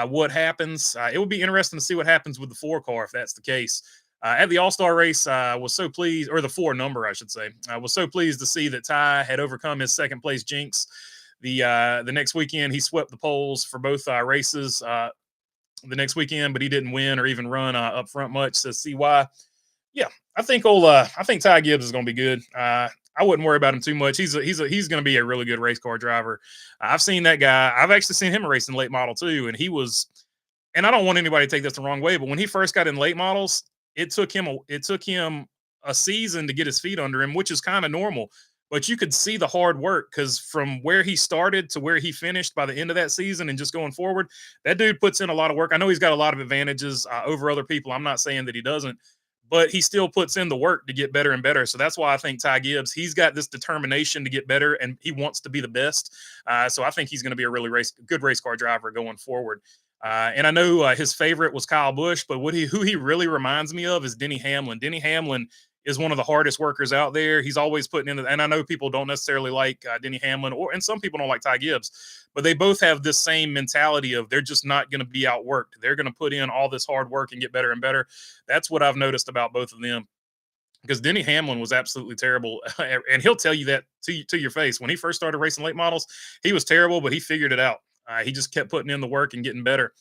what happens. It would be interesting to see what happens with the 4 car if that's the case. At the All-Star race, was so pleased, or the 4 number, I should say, was so pleased to see that Ty had overcome his second place jinx. The next weekend, he swept the poles for both races the next weekend, but he didn't win or even run up front much. Says CY. Yeah, I think Ty Gibbs is going to be good. I wouldn't worry about him too much. He's going to be a really good race car driver. I've seen that guy. I've actually seen him racing late model too, and he was. And I don't want anybody to take this the wrong way, but when he first got in late models, it took him a season to get his feet under him, which is kind of normal. But you could see the hard work because from where he started to where he finished by the end of that season and just going forward, that dude puts in a lot of work. I know he's got a lot of advantages over other people. I'm not saying that he doesn't, but he still puts in the work to get better and better. So that's why I think Ty Gibbs, he's got this determination to get better and he wants to be the best. So I think he's going to be a really good race car driver going forward. And I know his favorite was Kyle Busch, but who he really reminds me of is Denny Hamlin. Denny Hamlin is one of the hardest workers out there. He's always putting in, and I know people don't necessarily like Denny Hamlin, and some people don't like Ty Gibbs, but they both have this same mentality of they're just not going to be outworked. They're going to put in all this hard work and get better and better. That's what I've noticed about both of them. Because Denny Hamlin was absolutely terrible, and he'll tell you that to your face. When he first started racing late models, he was terrible, but he figured it out. He just kept putting in the work and getting better.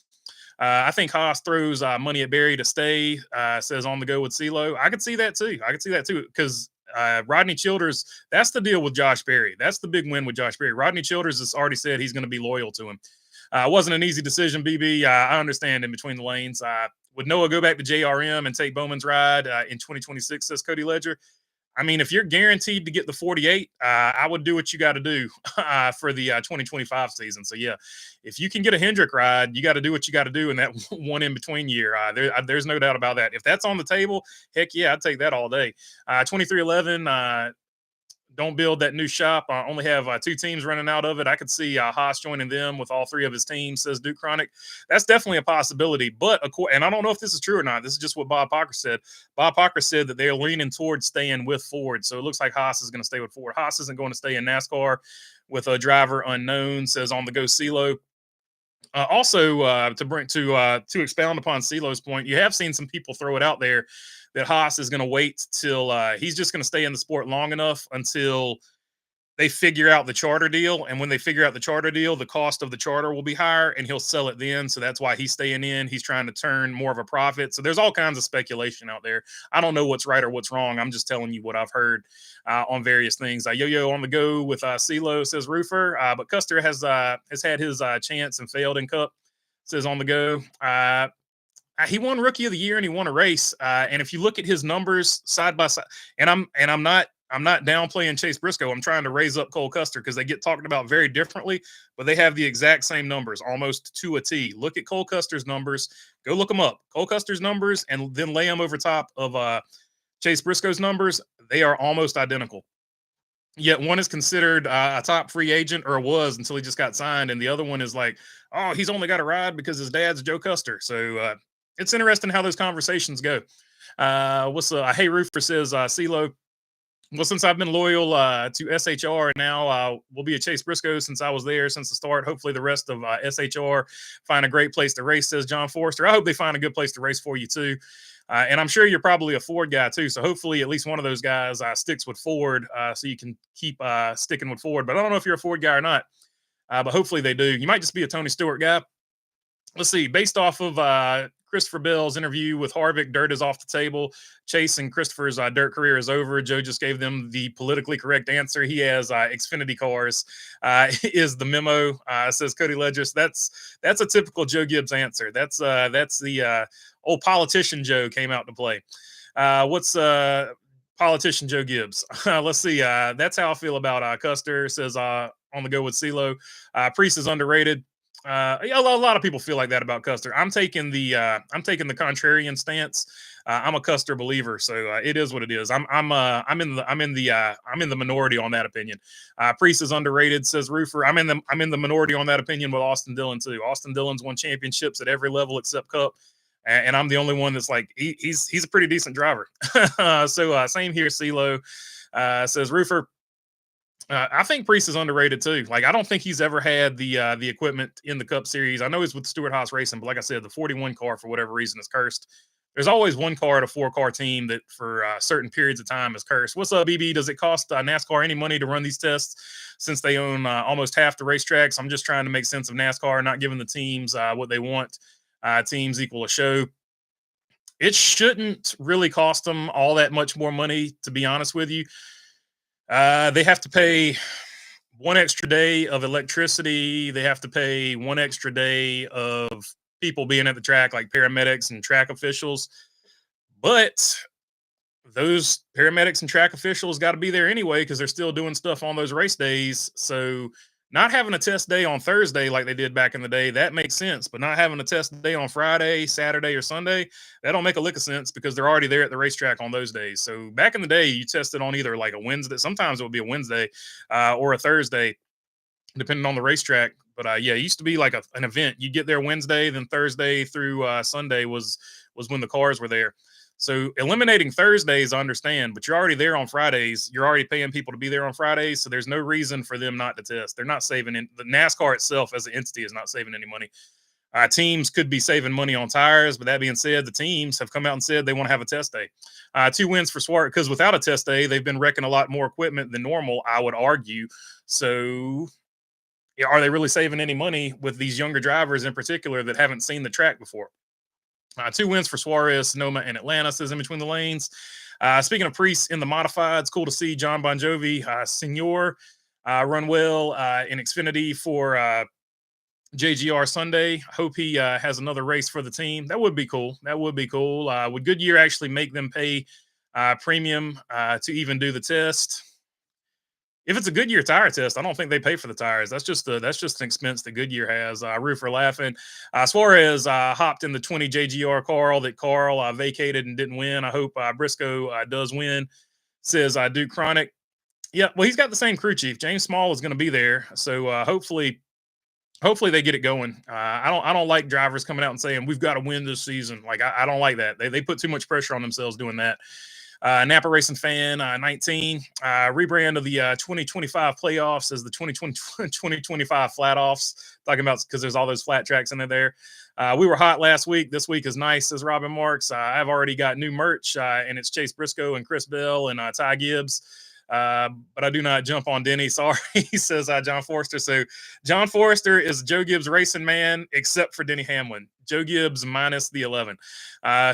I think Haas throws money at Barry to stay, says on the go with CeeLo. I could see that too. Because Rodney Childers, that's the deal with Josh Berry. That's the big win with Josh Berry. Rodney Childers has already said he's going to be loyal to him. It wasn't an easy decision, BB. I understand in between the lanes. Would Noah go back to JRM and take Bowman's ride in 2026, says Cody Ledger? I mean, if you're guaranteed to get the 48, I would do what you got to do for the 2025 season. So, yeah, if you can get a Hendrick ride, you got to do what you got to do in that one in between year. There's no doubt about that. If that's on the table, heck yeah, I'd take that all day. 2311, don't build that new shop. I only have 2 teams running out of it. I could see Haas joining them with all 3 of his teams, says Duke Chronic. That's definitely a possibility. But, and I don't know if this is true or not. This is just what Bob Pocker said. Bob Pocker said that they're leaning towards staying with Ford. So it looks like Haas is going to stay with Ford. Haas isn't going to stay in NASCAR with a driver unknown, says on the go CeeLo. Also, to expound upon CeeLo's point, you have seen some people throw it out there that Haas is going to wait till he's just going to stay in the sport long enough until they figure out the charter deal. And when they figure out the charter deal, the cost of the charter will be higher and he'll sell it then. So that's why he's staying in. He's trying to turn more of a profit. So there's all kinds of speculation out there. I don't know what's right or what's wrong. I'm just telling you what I've heard on various things. Yo-yo on the go with CeeLo, says Roofer. But Custer has had his chance and failed in Cup, says on the go. He won Rookie of the Year and he won a race. And if you look at his numbers side by side, and I'm not downplaying Chase Briscoe. I'm trying to raise up Cole Custer because they get talked about very differently, but they have the exact same numbers, almost to a T. Look at Cole Custer's numbers. Go look them up. Cole Custer's numbers, and then lay them over top of Chase Briscoe's numbers. They are almost identical. Yet one is considered a top free agent, or was until he just got signed, and the other one is like, oh, he's only got a ride because his dad's Joe Custer. So it's interesting how those conversations go. Hey Roofer says CeeLo. Well, since I've been loyal to SHR, now we'll be at Chase Briscoe since I was there since the start. Hopefully the rest of SHR find a great place to race, says John Forrester. I hope they find a good place to race for you too. And I'm sure you're probably a Ford guy too. So hopefully at least one of those guys sticks with Ford so you can keep sticking with Ford. But I don't know if you're a Ford guy or not. But hopefully they do. You might just be a Tony Stewart guy. Let's see. Based off of Christopher Bell's interview with Harvick, dirt is off the table. Chase and Christopher's dirt career is over. Joe just gave them the politically correct answer. He has Xfinity cars is the memo, says Cody Ledger. That's a typical Joe Gibbs answer. That's the old politician Joe came out to play. What's politician Joe Gibbs? Let's see. That's how I feel about Custer, says on the go with CeeLo. Priest is underrated. Yeah, a lot of people feel like that about Custer. I'm taking the contrarian stance. I'm a Custer believer, so it is what it is. I'm in the minority on that opinion. Priest is underrated, says Roofer. I'm in the minority on that opinion with Austin Dillon too. Austin Dillon's won championships at every level except Cup, and I'm the only one that's like he's a pretty decent driver. So same here. CeeLo says Roofer. I think Priest is underrated too. Like I don't think he's ever had the equipment in the Cup Series. I know he's with Stewart Haas Racing, but like I said, the 41 car for whatever reason is cursed. There's always one car at a 4-car team that for certain periods of time is cursed. What's up, BB? Does it cost NASCAR any money to run these tests since they own almost half the racetracks? I'm just trying to make sense of NASCAR, not giving the teams what they want. Teams equal a show. It shouldn't really cost them all that much more money, to be honest with you. They have to pay one extra day of electricity. They have to pay one extra day of people being at the track, like paramedics and track officials. But those paramedics and track officials got to be there anyway because they're still doing stuff on those race days. So not having a test day on Thursday like they did back in the day, that makes sense. But not having a test day on Friday, Saturday, or Sunday, that don't make a lick of sense because they're already there at the racetrack on those days. So back in the day, you tested on either like a Wednesday, sometimes it would be a Wednesday or a Thursday, depending on the racetrack. But yeah, it used to be like an event. You get there Wednesday, then Thursday through Sunday was when the cars were there. So eliminating Thursdays, I understand, but you're already there on Fridays. You're already paying people to be there on Fridays, so there's no reason for them not to test. They're not saving the NASCAR itself as an entity is not saving any money. Teams could be saving money on tires, but that being said, the teams have come out and said they want to have a test day. 2 wins for Swart because without a test day, they've been wrecking a lot more equipment than normal, I would argue. So are they really saving any money with these younger drivers in particular that haven't seen the track before? 2 wins for Suarez, Sonoma, and Atlanta says in between the lanes. Speaking of Priest in the modified, it's cool to see John Bon Jovi, Senor, run well in Xfinity for JGR Sunday. Hope he has another race for the team. That would be cool. Would Goodyear actually make them pay premium to even do the test? If it's a Goodyear tire test, I don't think they pay for the tires. That's just an expense that Goodyear has. Roofer laughing. Suarez hopped in the 20 JGR Carl vacated and didn't win. I hope Briscoe does win. Says Duke Chronic. Yeah, well, he's got the same crew chief. James Small is going to be there, so hopefully they get it going. I don't like drivers coming out and saying we've got to win this season. Like I don't like that. They put too much pressure on themselves doing that. Napa Racing Fan 19 rebrand of the 2025 playoffs as the 2025 flat offs, talking about because there's all those flat tracks in there. We were hot last week. This week is nice, says Robin Marks. I've already got new merch, and it's Chase Briscoe and Chris Bell and Ty Gibbs. But I do not jump on Denny. Sorry, says John Forrester. So John Forrester is Joe Gibbs racing man, except for Denny Hamlin. Joe Gibbs minus the 11.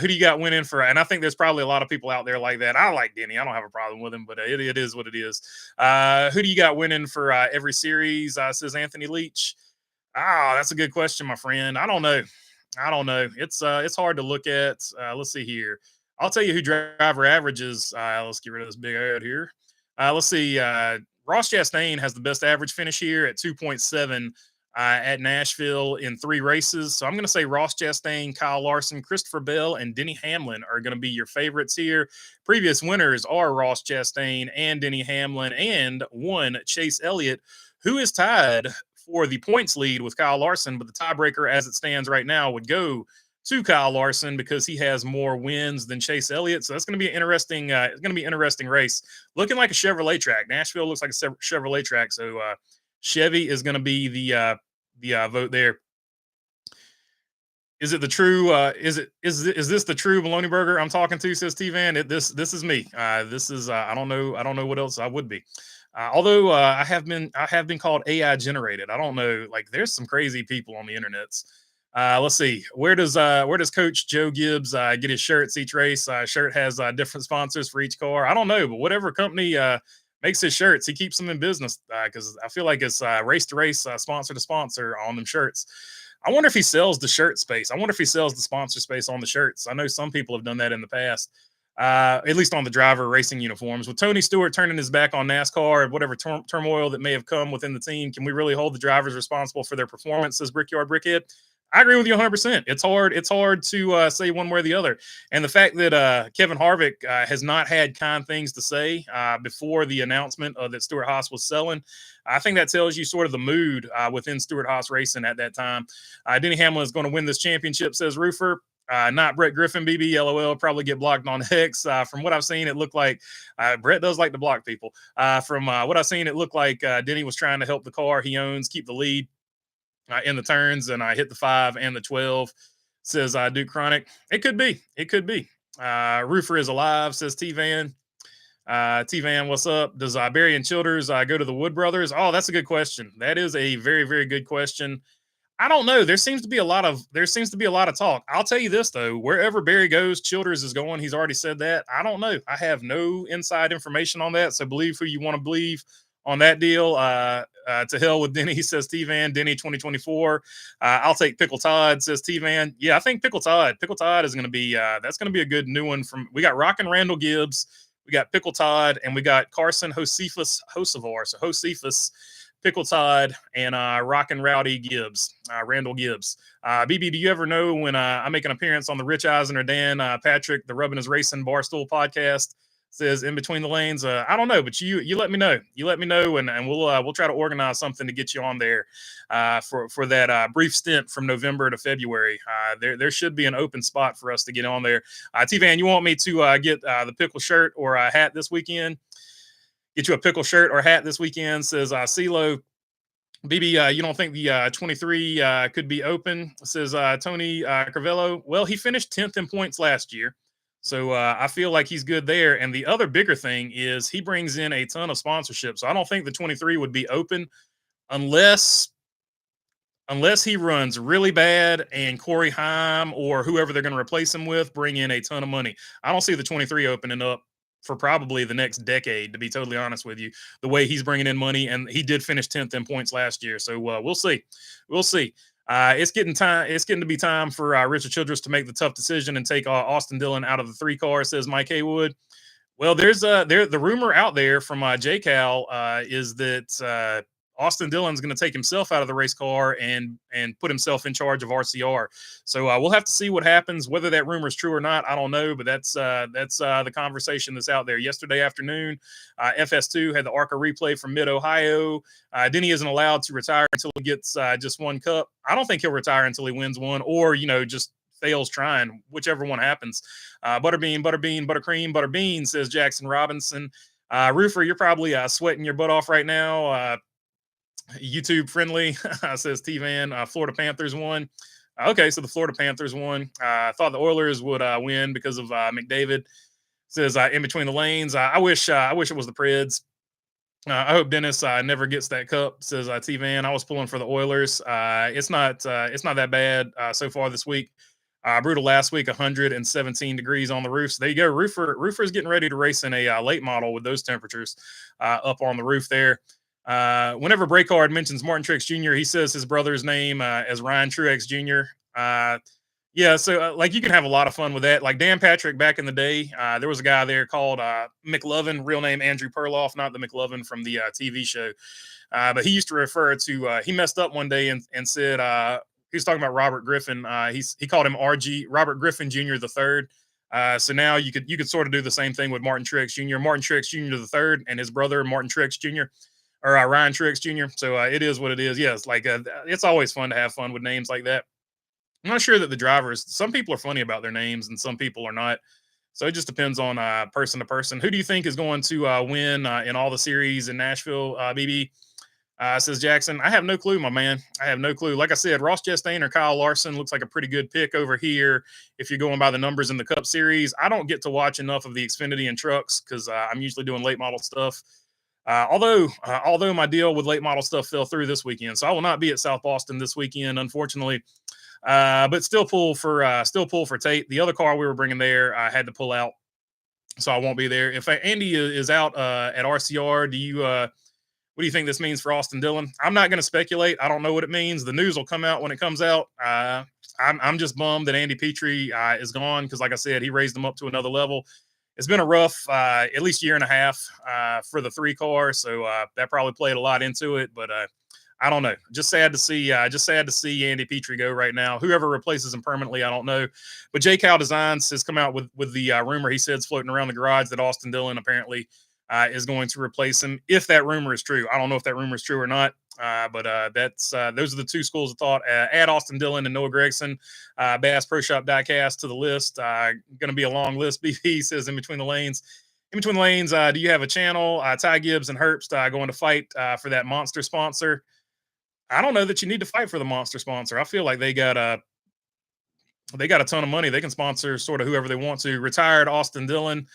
Who do you got winning for? And I think there's probably a lot of people out there like that. I like Denny. I don't have a problem with him, but it is what it is. Who do you got winning for every series? Says Anthony Leach. That's a good question, my friend. I don't know. It's hard to look at. Let's see here. I'll tell you who driver averages. Let's get rid of this big ad here. Let's see. Ross Chastain has the best average finish here at 2.7 at Nashville in 3 races. So I'm going to say Ross Chastain, Kyle Larson, Christopher Bell, and Denny Hamlin are going to be your favorites here. Previous winners are Ross Chastain and Denny Hamlin, and one Chase Elliott, who is tied for the points lead with Kyle Larson. But the tiebreaker, as it stands right now, would go to Kyle Larson because he has more wins than Chase Elliott. So that's going to be an interesting. It's going to be an interesting race. Looking like a Chevrolet track. Nashville looks like a Chevrolet track. So Chevy is going to be the vote there. Is it the true? Is this the true Maloney Burger I'm talking to? Says T-Van. This is me. This is I don't know what else I would be. Although I have been called AI generated. I don't know. Like there's some crazy people on the internets. Let's see. Where does Coach Joe Gibbs get his shirts each race? Shirt has different sponsors for each car. I don't know, but whatever company makes his shirts, he keeps them in business because I feel like it's race to race, sponsor to sponsor on them shirts. I wonder if he sells the shirt space. I wonder if he sells the sponsor space on the shirts. I know some people have done that in the past. at least on the driver racing uniforms. With Tony Stewart turning his back on NASCAR, whatever turmoil that may have come within the team, can we really hold the drivers responsible for their performance? Says Brickyard Brickhead. I agree with you 100%. It's hard. It's hard to say one way or the other. And the fact that Kevin Harvick has not had kind things to say before the announcement that Stewart Haas was selling, I think that tells you sort of the mood within Stewart Haas Racing at that time. Denny Hamlin is going to win this championship, says Roofer. Not Brett Griffin, BB, LOL, probably get blocked on X. From what I've seen, it looked like Brett does like to block people. From what I've seen, it looked like Denny was trying to help the car he owns keep the lead in the turns, and I hit the 5 and the 12, says Duke Chronic. It could be. It could be. Roofer is alive, says T-Van. T-Van, what's up? Does Barry and Childers go to the Wood Brothers? Oh, that's a good question. That is a very, very good question. I don't know. There seems to be a lot of talk. I'll tell you this though, wherever Barry goes, Childers is going. He's already said that. I don't know. I have no inside information on that. So believe who you want to believe on that deal. To hell with Denny, says T-Van. Denny 2024. I'll take Pickle Todd, says T-Van. Yeah, I think Pickle Todd. Pickle Todd is going to be that's going to be a good new one. We got Rockin' Randall Gibbs, we got Pickle Todd, and we got Carson Josephus Hocevar. So Josephus, Pickle Todd, and Rockin' Rowdy Gibbs, Randall Gibbs. BB, do you ever know when I make an appearance on the Rich Eisen or Dan Patrick, the Rubbin' Is Racing Barstool podcast? Says in between the lanes. I don't know, but you let me know. You let me know, and we'll try to organize something to get you on there for that brief stint from November to February. There should be an open spot for us to get on there. T-Van, you want me to get the pickle shirt or a hat this weekend? Get you a pickle shirt or hat this weekend, says CeeLo. BB, you don't think the 23 could be open, says Tony Carvello. Well, he finished 10th in points last year. So I feel like he's good there. And the other bigger thing is he brings in a ton of sponsorship. So I don't think the 23 would be open unless he runs really bad and Corey Heim or whoever they're going to replace him with bring in a ton of money. I don't see the 23 opening up for probably the next decade, to be totally honest with you, the way he's bringing in money. And he did finish 10th in points last year. So we'll see. We'll see. It's getting to be time for Richard Childress to make the tough decision and take Austin Dillon out of the 3 car, says Mike Haywood. Well, there's the rumor out there from JCal is that Austin Dillon's going to take himself out of the race car and put himself in charge of RCR. So we'll have to see what happens. Whether that rumor is true or not, I don't know. But that's the conversation that's out there. Yesterday afternoon, FS2 had the ARCA replay from Mid-Ohio. Denny isn't allowed to retire until he gets just 1 cup. I don't think he'll retire until he wins one, or just fails trying, whichever one happens. Butterbean, buttercream, butterbean, says Jackson Robinson. Roofer, you're probably sweating your butt off right now. YouTube friendly, says T-Van. Florida Panthers won. Okay, so the Florida Panthers won. I thought the Oilers would win because of McDavid. Says in between the lanes. I wish it was the Preds. I hope Dennis never gets that cup, says T-Van. I was pulling for the Oilers. It's not that bad so far this week. Brutal last week, 117 degrees on the roof. So there you go. Roofer is getting ready to race in a late model with those temperatures up on the roof there. Whenever Braycard mentions Martin Truex Jr., he says his brother's name as Ryan Truex Jr. Yeah, so like you can have a lot of fun with that. Like Dan Patrick back in the day, there was a guy there called McLovin, real name Andrew Perloff, not the McLovin from the TV show. But he used to refer to, he messed up one day and said, he was talking about Robert Griffin. He called him Robert Griffin Jr. the third. So now you could sort of do the same thing with Martin Truex Jr. Martin Truex Jr. the third and his brother Martin Truex Jr. or Ryan Truex Jr. So it is what it is. Yes, like it's always fun to have fun with names like that. I'm not sure that the drivers, some people are funny about their names and some people are not. So it just depends on person to person. Who do you think is going to win in all the series in Nashville, BB? Says Jackson. I have no clue, my man. I have no clue. Like I said, Ross Chastain or Kyle Larson looks like a pretty good pick over here if you're going by the numbers in the Cup Series. I don't get to watch enough of the Xfinity and trucks because I'm usually doing late model stuff. Although my deal with late model stuff fell through this weekend, so I will not be at South Boston this weekend, unfortunately. But still pull for Tate. The other car we were bringing there, I had to pull out, so I won't be there. If Andy is out at RCR, what do you think this means for Austin Dillon? I'm not going to speculate. I don't know what it means. The news will come out when it comes out. I'm just bummed that Andy Petree is gone because, like I said, he raised him up to another level. it's been a rough at least year and a half for the 3 car. So that probably played a lot into it. But I don't know. Just sad to see. Just sad to see Andy Petree go right now. Whoever replaces him permanently, I don't know. But J Cal Designs has come out with the rumor he said is floating around the garage that Austin Dillon apparently is going to replace him. If that rumor is true, I don't know if that rumor is true or not. But that's those are the 2 schools of thought. Add Austin Dillon and Noah Gregson, Bass Pro Shop Diecast to the list. Going to be a long list. BP says in between the lanes. In between the lanes, do you have a channel? Ty Gibbs and Herbst going to fight for that monster sponsor. I don't know that you need to fight for the monster sponsor. I feel like they got a ton of money. They can sponsor sort of whoever they want to. Retired Austin Dillon.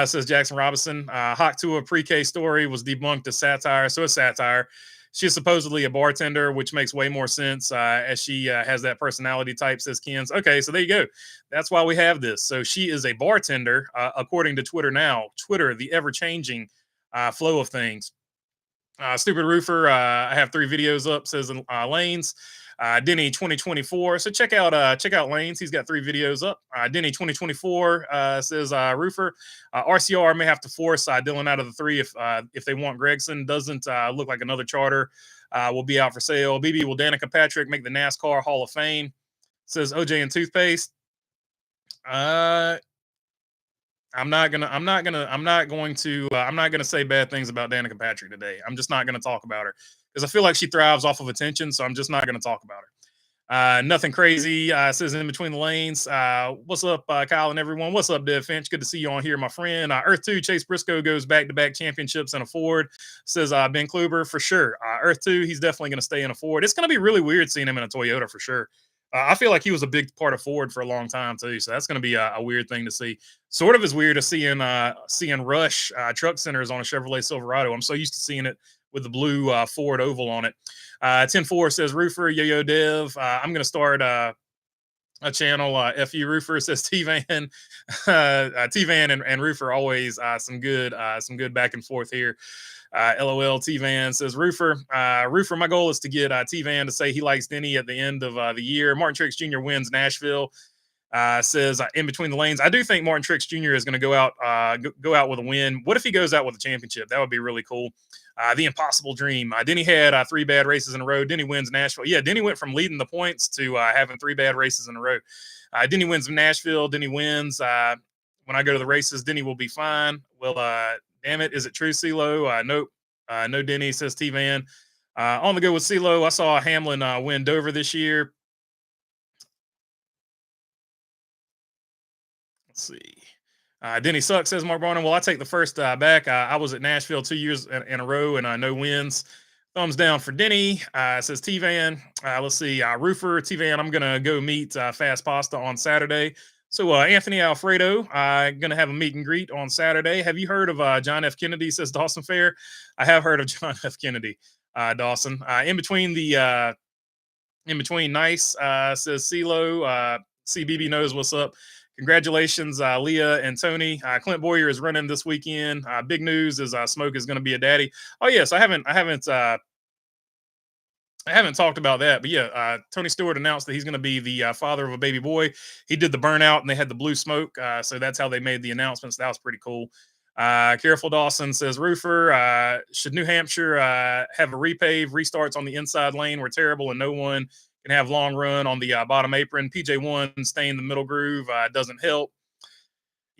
Says Jackson Robinson. Hawk Tua pre-K story was debunked as satire. So it's satire. She's supposedly a bartender, which makes way more sense as she has that personality type, says Ken's. Okay, so there you go. That's why we have this. So she is a bartender, according to Twitter now. Twitter, the ever-changing flow of things. Stupid Roofer, I have 3 videos up, says Lanes. Denny 2024. So check out Lanes. He's got 3 videos up. Denny 2024 says Roofer. RCR may have to force Dillon out of the 3 if they want Gregson. Doesn't look like another charter will be out for sale. BB, will Danica Patrick make the NASCAR Hall of Fame? Says OJ and Toothpaste. I'm not gonna say bad things about Danica Patrick today. I'm just not gonna talk about her because I feel like she thrives off of attention. So I'm just not gonna talk about her. Nothing crazy. Says in between the lanes. What's up, Kyle and everyone? What's up, Dev Finch? Good to see you on here, my friend. Earth 2, Chase Briscoe goes back-to-back championships in a Ford. Says Ben Kluber for sure. Earth 2, he's definitely gonna stay in a Ford. It's gonna be really weird seeing him in a Toyota for sure. I feel like he was a big part of Ford for a long time too, so that's going to be a weird thing to see. Sort of as weird as seeing Rush truck centers on a Chevrolet Silverado. I'm so used to seeing it with the blue Ford oval on it. 10-4 says Roofer, Yo-Yo Dev. I'm going to start a channel. FU Roofer says T-Van. T-Van and Roofer always some good back and forth here. LOL T-Van says Roofer. Roofer, my goal is to get T-Van to say he likes Denny at the end of the year. Martin Trix Jr. wins Nashville. Says in between the lanes. I do think Martin Trix Jr. is going to go out with a win. What if he goes out with a championship? That would be really cool. The impossible dream. Denny had 3 bad races in a row. Denny wins Nashville. Yeah, Denny went from leading the points to having 3 bad races in a row. Denny wins Nashville. Denny wins. When I go to the races, Denny will be fine. Well, damn it. Is it true, CeeLo? Nope. No Denny, says T-Van. On the go with CeeLo, I saw Hamlin win Dover this year. Let's see. Denny sucks, says Mark Barnum. Well, I take the first back. I was at Nashville 2 years in a row and no wins. Thumbs down for Denny, says T-Van. Let's see. Roofer, T-Van, I'm going to go meet Fast Pasta on Saturday. So Anthony Alfredo, going to have a meet and greet on Saturday. Have you heard of John F. Kennedy, says Dawson Fair? I have heard of John F. Kennedy, Dawson. In between nice, says CeeLo. CBB knows what's up. Congratulations, Leah and Tony. Clint Boyer is running this weekend. Big news is Smoke is going to be a daddy. Oh yes, I haven't talked about that, but yeah, Tony Stewart announced that he's going to be the father of a baby boy. He did the burnout and they had the blue smoke. So that's how they made the announcements. That was pretty cool. Careful Dawson says Roofer, should New Hampshire have a repave? Restarts on the inside lane were terrible and no one can have long run on the bottom apron. PJ1 staying in the middle groove doesn't help.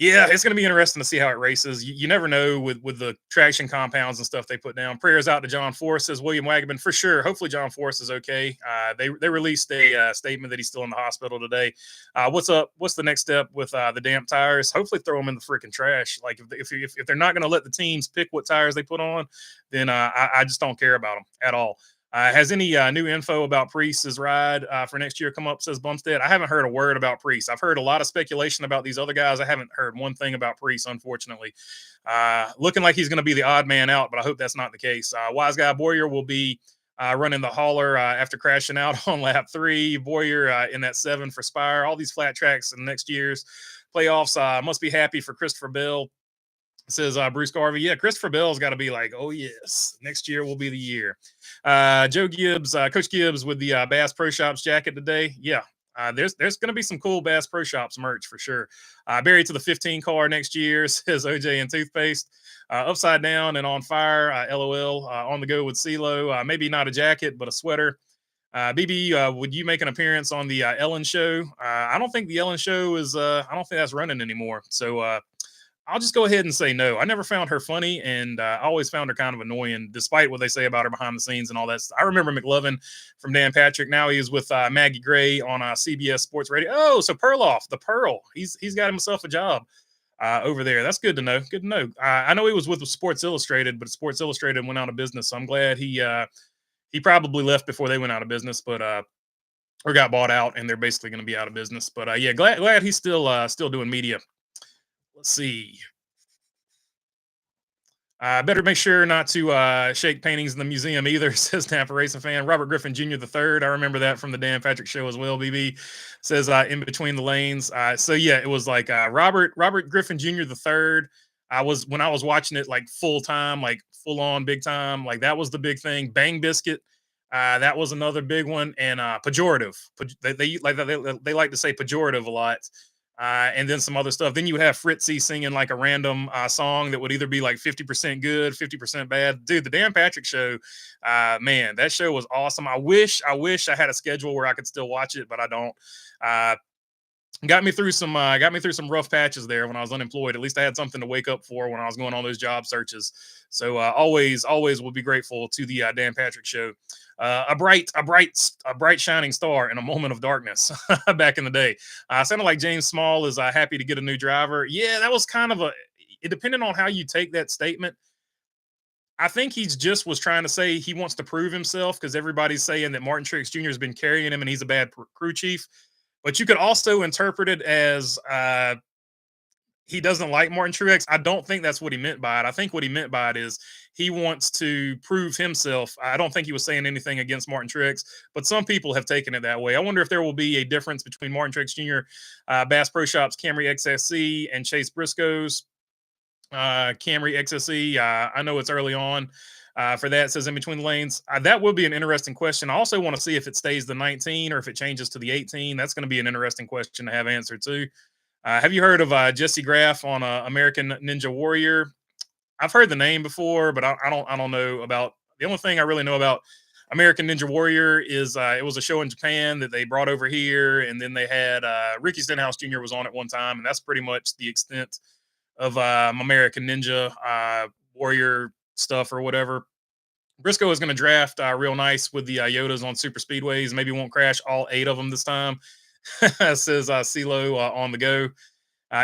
Yeah, it's going to be interesting to see how it races. You never know with the traction compounds and stuff they put down. Prayers out to John Forrest, says William Wagaman, for sure. Hopefully John Forrest is okay. They released a statement that he's still in the hospital today. What's up? What's the next step with the damp tires? Hopefully throw them in the freaking trash. Like if they're not going to let the teams pick what tires they put on, then I just don't care about them at all. Has any new info about Priest's ride for next year come up, says Bumstead? I haven't heard a word about Priest. I've heard a lot of speculation about these other guys. I haven't heard one thing about Priest, unfortunately. Looking like he's going to be the odd man out, but I hope that's not the case. Wise Guy Boyer will be running the hauler after crashing out on lap 3. Boyer in that 7 for Spire. All these flat tracks in next year's playoffs. Must be happy for Christopher Bell. Says Bruce Garvey. Yeah, Christopher Bell's got to be like, oh, yes, next year will be the year. Joe Gibbs, Coach Gibbs with the Bass Pro Shops jacket today. Yeah, There's going to be some cool Bass Pro Shops merch for sure. Buried to the 15 car next year, says OJ and Toothpaste. Upside down and on fire, LOL. On the go with CeeLo. Maybe not a jacket, but a sweater. BB, would you make an appearance on the Ellen show? I don't think the Ellen show is. I don't think that's running anymore. So I'll just go ahead and say no. I never found her funny, and I always found her kind of annoying, despite what they say about her behind the scenes and all that. I remember McLovin from Dan Patrick. Now he is with Maggie Gray on CBS Sports Radio. Oh, so Perloff, the Pearl. He's got himself a job over there. That's good to know. Good to know. I know he was with Sports Illustrated, but Sports Illustrated went out of business. So I'm glad he probably left before they went out of business, but or got bought out, and they're basically going to be out of business. But yeah, glad he's still doing media. Let's see. Better make sure not to shake paintings in the museum either, says Tampa Racing fan. Robert Griffin Jr. the third. I remember that from the Dan Patrick show as well. BB says in between the lanes. So yeah, it was like Robert Griffin Jr. the third. When I was watching it like full time, like full on big time, like that was the big thing. Bang Biscuit. That was another big one. And pejorative. They like to say pejorative a lot. And then some other stuff. Then you would have Fritzy singing like a random song that would either be like 50% good, 50% bad. Dude, the Dan Patrick show, man, that show was awesome. I wish I had a schedule where I could still watch it, but I don't. Got me through some rough patches there when I was unemployed. At least I had something to wake up for when I was going on those job searches. So always will be grateful to the Dan Patrick show. A bright shining star in a moment of darkness back in the day. Sounded like James Small is happy to get a new driver. Yeah, that was kind of it depended on how you take that statement. I think he's just was trying to say he wants to prove himself because everybody's saying that Martin Truex Jr. has been carrying him and he's a bad crew chief. But you could also interpret it as he doesn't like Martin Truex. I don't think that's what he meant by it. I think what he meant by it is he wants to prove himself. I don't think he was saying anything against Martin Truex, but some people have taken it that way. I wonder if there will be a difference between Martin Truex Jr., Bass Pro Shops, Camry XSE, and Chase Briscoe's Camry XSE. I know it's early on. For that, it says in between the lanes. That will be an interesting question. I also want to see if it stays the 19 or if it changes to the 18. That's going to be an interesting question to have answered too. Have you heard of Jesse Graff on American Ninja Warrior? I've heard the name before, but I don't know about. The only thing I really know about American Ninja Warrior is it was a show in Japan that they brought over here, and then they had Ricky Stenhouse Jr. was on it one time, and that's pretty much the extent of American Ninja Warrior stuff or whatever. Briscoe is going to draft real nice with the Yodas on super speedways. Maybe won't crash all 8 of them this time. Says CeeLo on the go.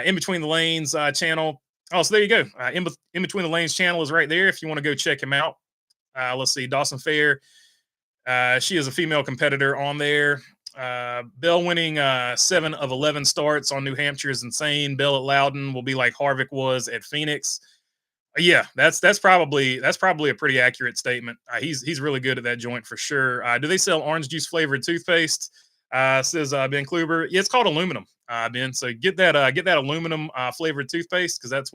In between the lanes channel. Oh, so there you go. In between the lanes channel is right there if you want to go check him out. Let's see. Dawson Fair. She is a female competitor on there. Bell winning 7 of 11 starts on New Hampshire is insane. Bell at Loudon will be like Harvick was at Phoenix. Yeah, that's probably a pretty accurate statement. He's really good at that joint for sure. Do they sell orange juice flavored toothpaste? Says Ben Kluber. Yeah, it's called aluminum, Ben. So get that aluminum flavored toothpaste because that's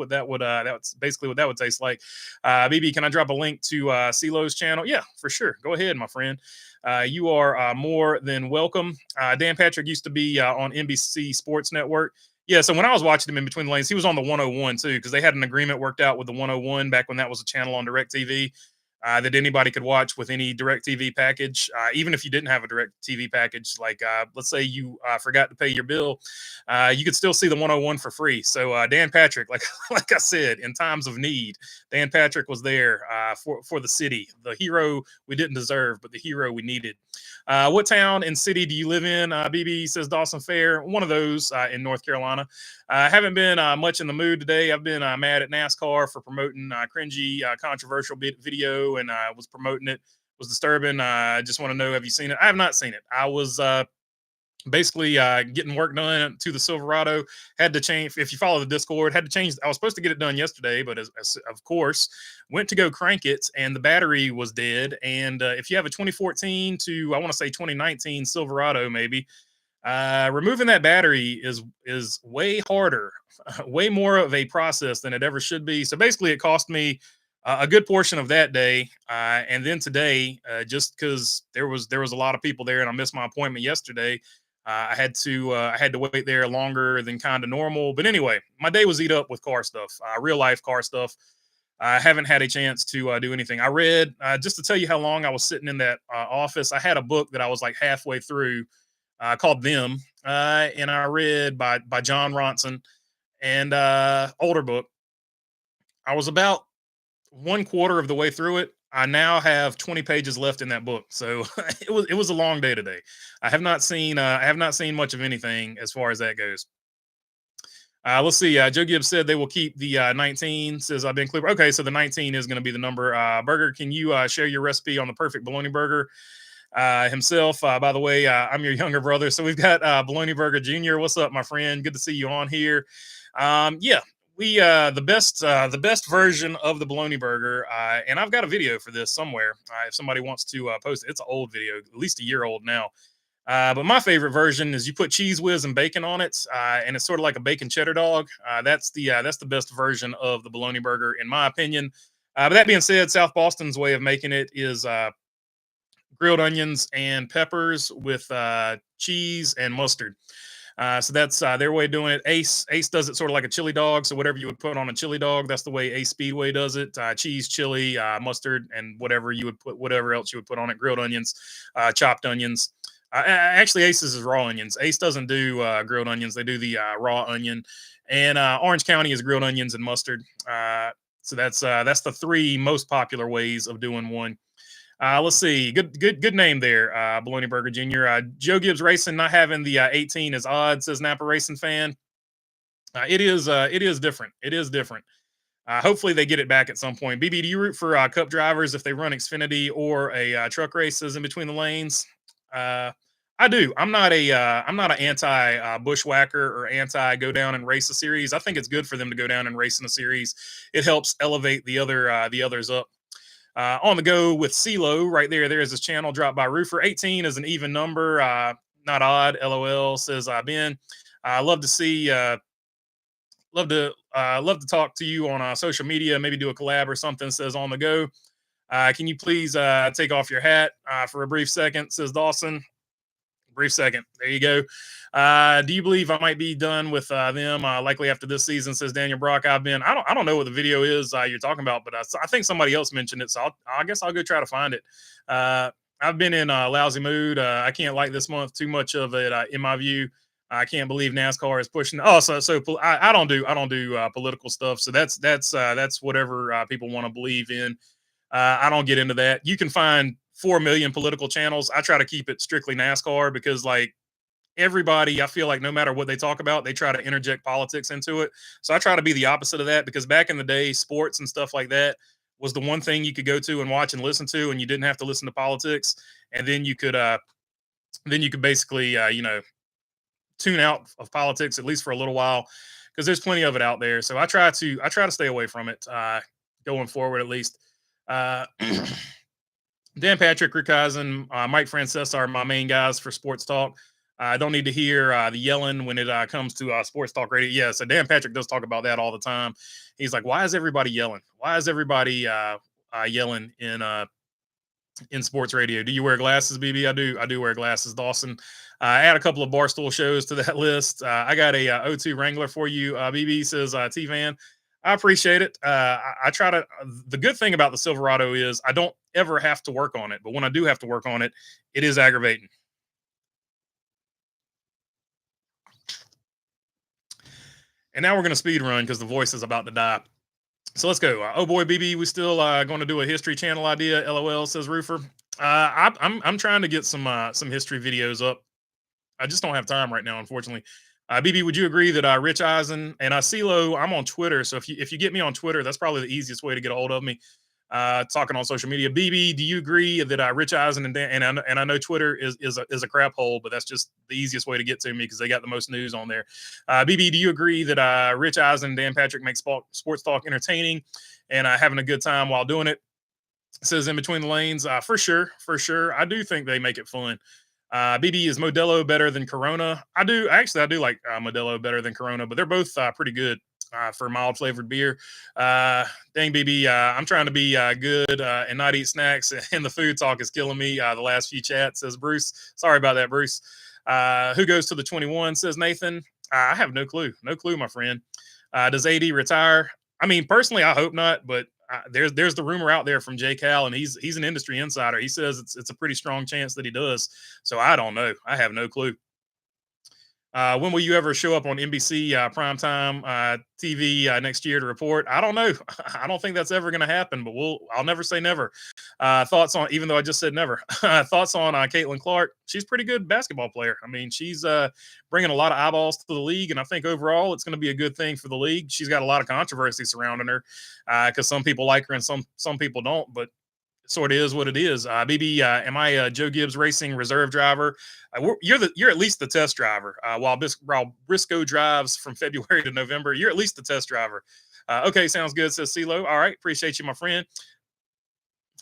basically what that would taste like. BB, can I drop a link to CeeLo's channel? Yeah, for sure. Go ahead, my friend. You are more than welcome. Dan Patrick used to be on NBC Sports Network. Yeah, so when I was watching him in between the lanes, he was on the 101 too, because they had an agreement worked out with the 101 back when that was a channel on DirecTV that anybody could watch with any DirecTV package. Even if you didn't have a DirecTV package, like let's say you forgot to pay your bill, you could still see the 101 for free. So Dan Patrick, like I said, in times of need, Dan Patrick was there for the city, the hero we didn't deserve, but the hero we needed. What town and city do you live in? BB says Dawson Fair, one of those in North Carolina. I haven't been much in the mood today. I've been mad at NASCAR for promoting cringy, controversial video, and I was promoting it. Was disturbing. I just want to know, have you seen it? I have not seen it. I was basically getting work done to the Silverado. Had to change. If you follow the Discord, had to change. I was supposed to get it done yesterday, but as of course, went to go crank it, and the battery was dead. And if you have a 2014 to, I want to say 2019 Silverado, maybe removing that battery is way harder, way more of a process than it ever should be. So basically, it cost me a good portion of that day, and then today, just because there was a lot of people there, and I missed my appointment yesterday. I had to wait there longer than kind of normal. But anyway, my day was eat up with car stuff, real life car stuff. I haven't had a chance to do anything. I read just to tell you how long I was sitting in that office. I had a book that I was like halfway through called Them, and I read by John Ronson, and older book. I was about one quarter of the way through it. I now have 20 pages left in that book, so it was a long day today. I have not seen much of anything as far as that goes. Let's see. Joe Gibbs said they will keep the 19. Says I've been clear. Okay, so the 19 is going to be the number. Burger, can you share your recipe on the perfect bologna burger? Himself. By the way, I'm your younger brother, so we've got Bologna Burger Junior. What's up, my friend? Good to see you on here. Yeah, we the best version of the bologna burger, and I've got a video for this somewhere. If somebody wants to post it, it's an old video, at least a year old now. But my favorite version is you put cheese whiz and bacon on it, and it's sort of like a bacon cheddar dog. That's the best version of the bologna burger, in my opinion. But that being said, South Boston's way of making it is grilled onions and peppers with cheese and mustard. So that's their way of doing it. Ace does it sort of like a chili dog. So whatever you would put on a chili dog, that's the way Ace Speedway does it. Cheese, chili, mustard, and whatever else you would put on it. Grilled onions, chopped onions. Actually, Ace's is raw onions. Ace doesn't do grilled onions. They do the raw onion. And Orange County is grilled onions and mustard. So that's the three most popular ways of doing one. Let's see. Good name there, Bologna Burger Jr. Joe Gibbs Racing not having the 18 is odd, says Napa Racing fan. It is different. It is different. Hopefully they get it back at some point. BB, do you root for Cup drivers if they run Xfinity or a truck races in between the lanes? I do. I'm not an anti bushwhacker or anti go down and race a series. I think it's good for them to go down and race in a series. It helps elevate the others up. On the go with CeeLo right there. There is his channel dropped by Roofer. 18 is an even number. Not odd. LOL says Ben. I love to see. Love to talk to you on social media. Maybe do a collab or something. Says on the go. Can you please take off your hat for a brief second? Says Dawson. Brief second. There you go. Do you believe I might be done with them likely after this season? Says Daniel Brock. I don't know what the video is you're talking about, but I think somebody else mentioned it, so I guess I'll go try to find it. I've been in a lousy mood. I can't like this month too much of it in my view. I can't believe NASCAR is pushing. Oh, so I don't do political stuff. So that's whatever people want to believe in. I don't get into that. You can find 4 million political channels. I try to keep it strictly NASCAR because like everybody, I feel like no matter what they talk about, they try to interject politics into it. So I try to be the opposite of that because back in the day, sports and stuff like that was the one thing you could go to and watch and listen to, and you didn't have to listen to politics. And then you could basically, tune out of politics at least for a little while because there's plenty of it out there. So I try to stay away from it going forward at least. Dan Patrick, Rick Eisen, Mike Francesa are my main guys for sports talk. I don't need to hear the yelling when it comes to sports talk radio. Yeah, so Dan Patrick does talk about that all the time. He's like, why is everybody yelling? Why is everybody yelling in sports radio? Do you wear glasses, BB? I do wear glasses. Dawson, I add a couple of Barstool shows to that list. I got a O2 Wrangler for you. BB says T-Van. I appreciate it. I try to. The good thing about the Silverado is I don't ever have to work on it, but when I do have to work on it, it is aggravating. And now we're going to speed run because the voice is about to die. So let's go. Oh boy, BB, we still going to do a history channel idea. LOL says Roofer. I'm trying to get some history videos up. I just don't have time right now, unfortunately. BB, would you agree that Rich Eisen and CeeLo, I'm on Twitter, so if you get me on Twitter, that's probably the easiest way to get a hold of me. Talking on social media. BB, do you agree that Rich Eisen and I know Twitter is a crap hole, but that's just the easiest way to get to me because they got the most news on there. BB, do you agree that Rich Eisen and Dan Patrick make sports talk entertaining and having a good time while doing it? It says in between the lanes, for sure. I do think they make it fun. BB, is Modelo better than Corona? I do like Modelo better than Corona, but they're both pretty good for mild flavored beer. Dang, BB, I'm trying to be good and not eat snacks, and the food talk is killing me. The last few chats, says Bruce. Sorry about that, Bruce. Who goes to the 21? Says Nathan. I have no clue. No clue, my friend. Does AD retire? I mean, personally, I hope not, but there's the rumor out there from Jay Cal, and he's an industry insider. He says it's a pretty strong chance that he does. So I don't know. I have no clue. When will you ever show up on NBC primetime TV next year to report? I don't know. I don't think that's ever going to happen, but I'll never say never. Thoughts on, even though I just said never, thoughts on Caitlin Clark. She's a pretty good basketball player. I mean, she's bringing a lot of eyeballs to the league, and I think overall it's going to be a good thing for the league. She's got a lot of controversy surrounding her because some people like her and some people don't, but sort of is what it is. BB, am I a Joe Gibbs Racing reserve driver? You're at least the test driver. While Briscoe drives from February to November, you're at least the test driver. Okay, sounds good. Says CeeLo. All right, appreciate you, my friend.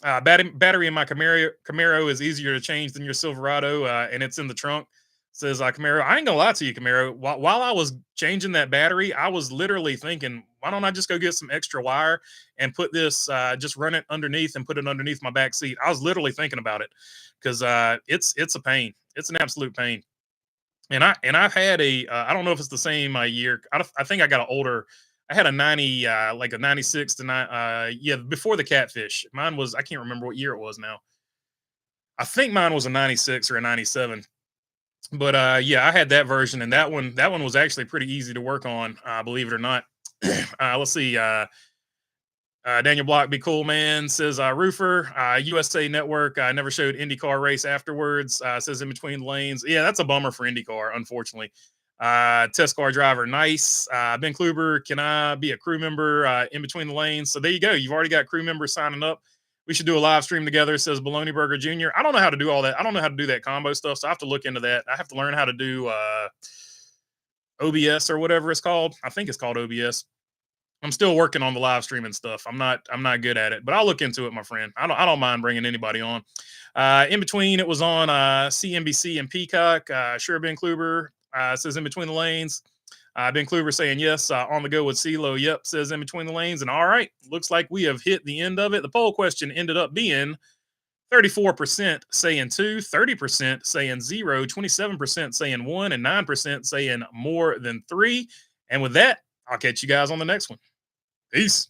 Battery in my Camaro is easier to change than your Silverado, and it's in the trunk. Says Camaro. I ain't gonna lie to you, Camaro. While I was changing that battery, I was literally thinking, why don't I just go get some extra wire and put this, just run it underneath and put it underneath my back seat. I was literally thinking about it because it's a pain. It's an absolute pain. And I've had I don't know if it's the same year. I think I got an older. I had a 90, like a 96 to 9. Yeah, before the Catfish. Mine was, I can't remember what year it was now. I think mine was a 96 or a 97. But yeah, I had that version, and that one was actually pretty easy to work on, believe it or not. Let's see. Daniel Block, be cool, man. Says Roofer, USA Network never showed IndyCar race afterwards. Says in between the lanes. Yeah, that's a bummer for IndyCar, unfortunately. Test car driver, nice. Ben Kluber, can I be a crew member in between the lanes? So there you go. You've already got crew members signing up. We should do a live stream together, says Baloney Burger Jr. I don't know how to do all that. I don't know how to do that combo stuff, so I have to look into that. I have to learn how to do OBS or whatever it's called. I think it's called OBS. I'm still working on the live streaming stuff. I'm not good at it, but I'll look into it, my friend. I don't mind bringing anybody on. In between, it was on CNBC and Peacock. Sure, Ben Kluber says in between the lanes. Ben Kluber saying yes, on the go with CeeLo. Yep, says in between the lanes. And all right, looks like we have hit the end of it. The poll question ended up being 34% saying 2, 30% saying 0, 27% saying 1, and 9% saying more than 3. And with that, I'll catch you guys on the next one. Peace.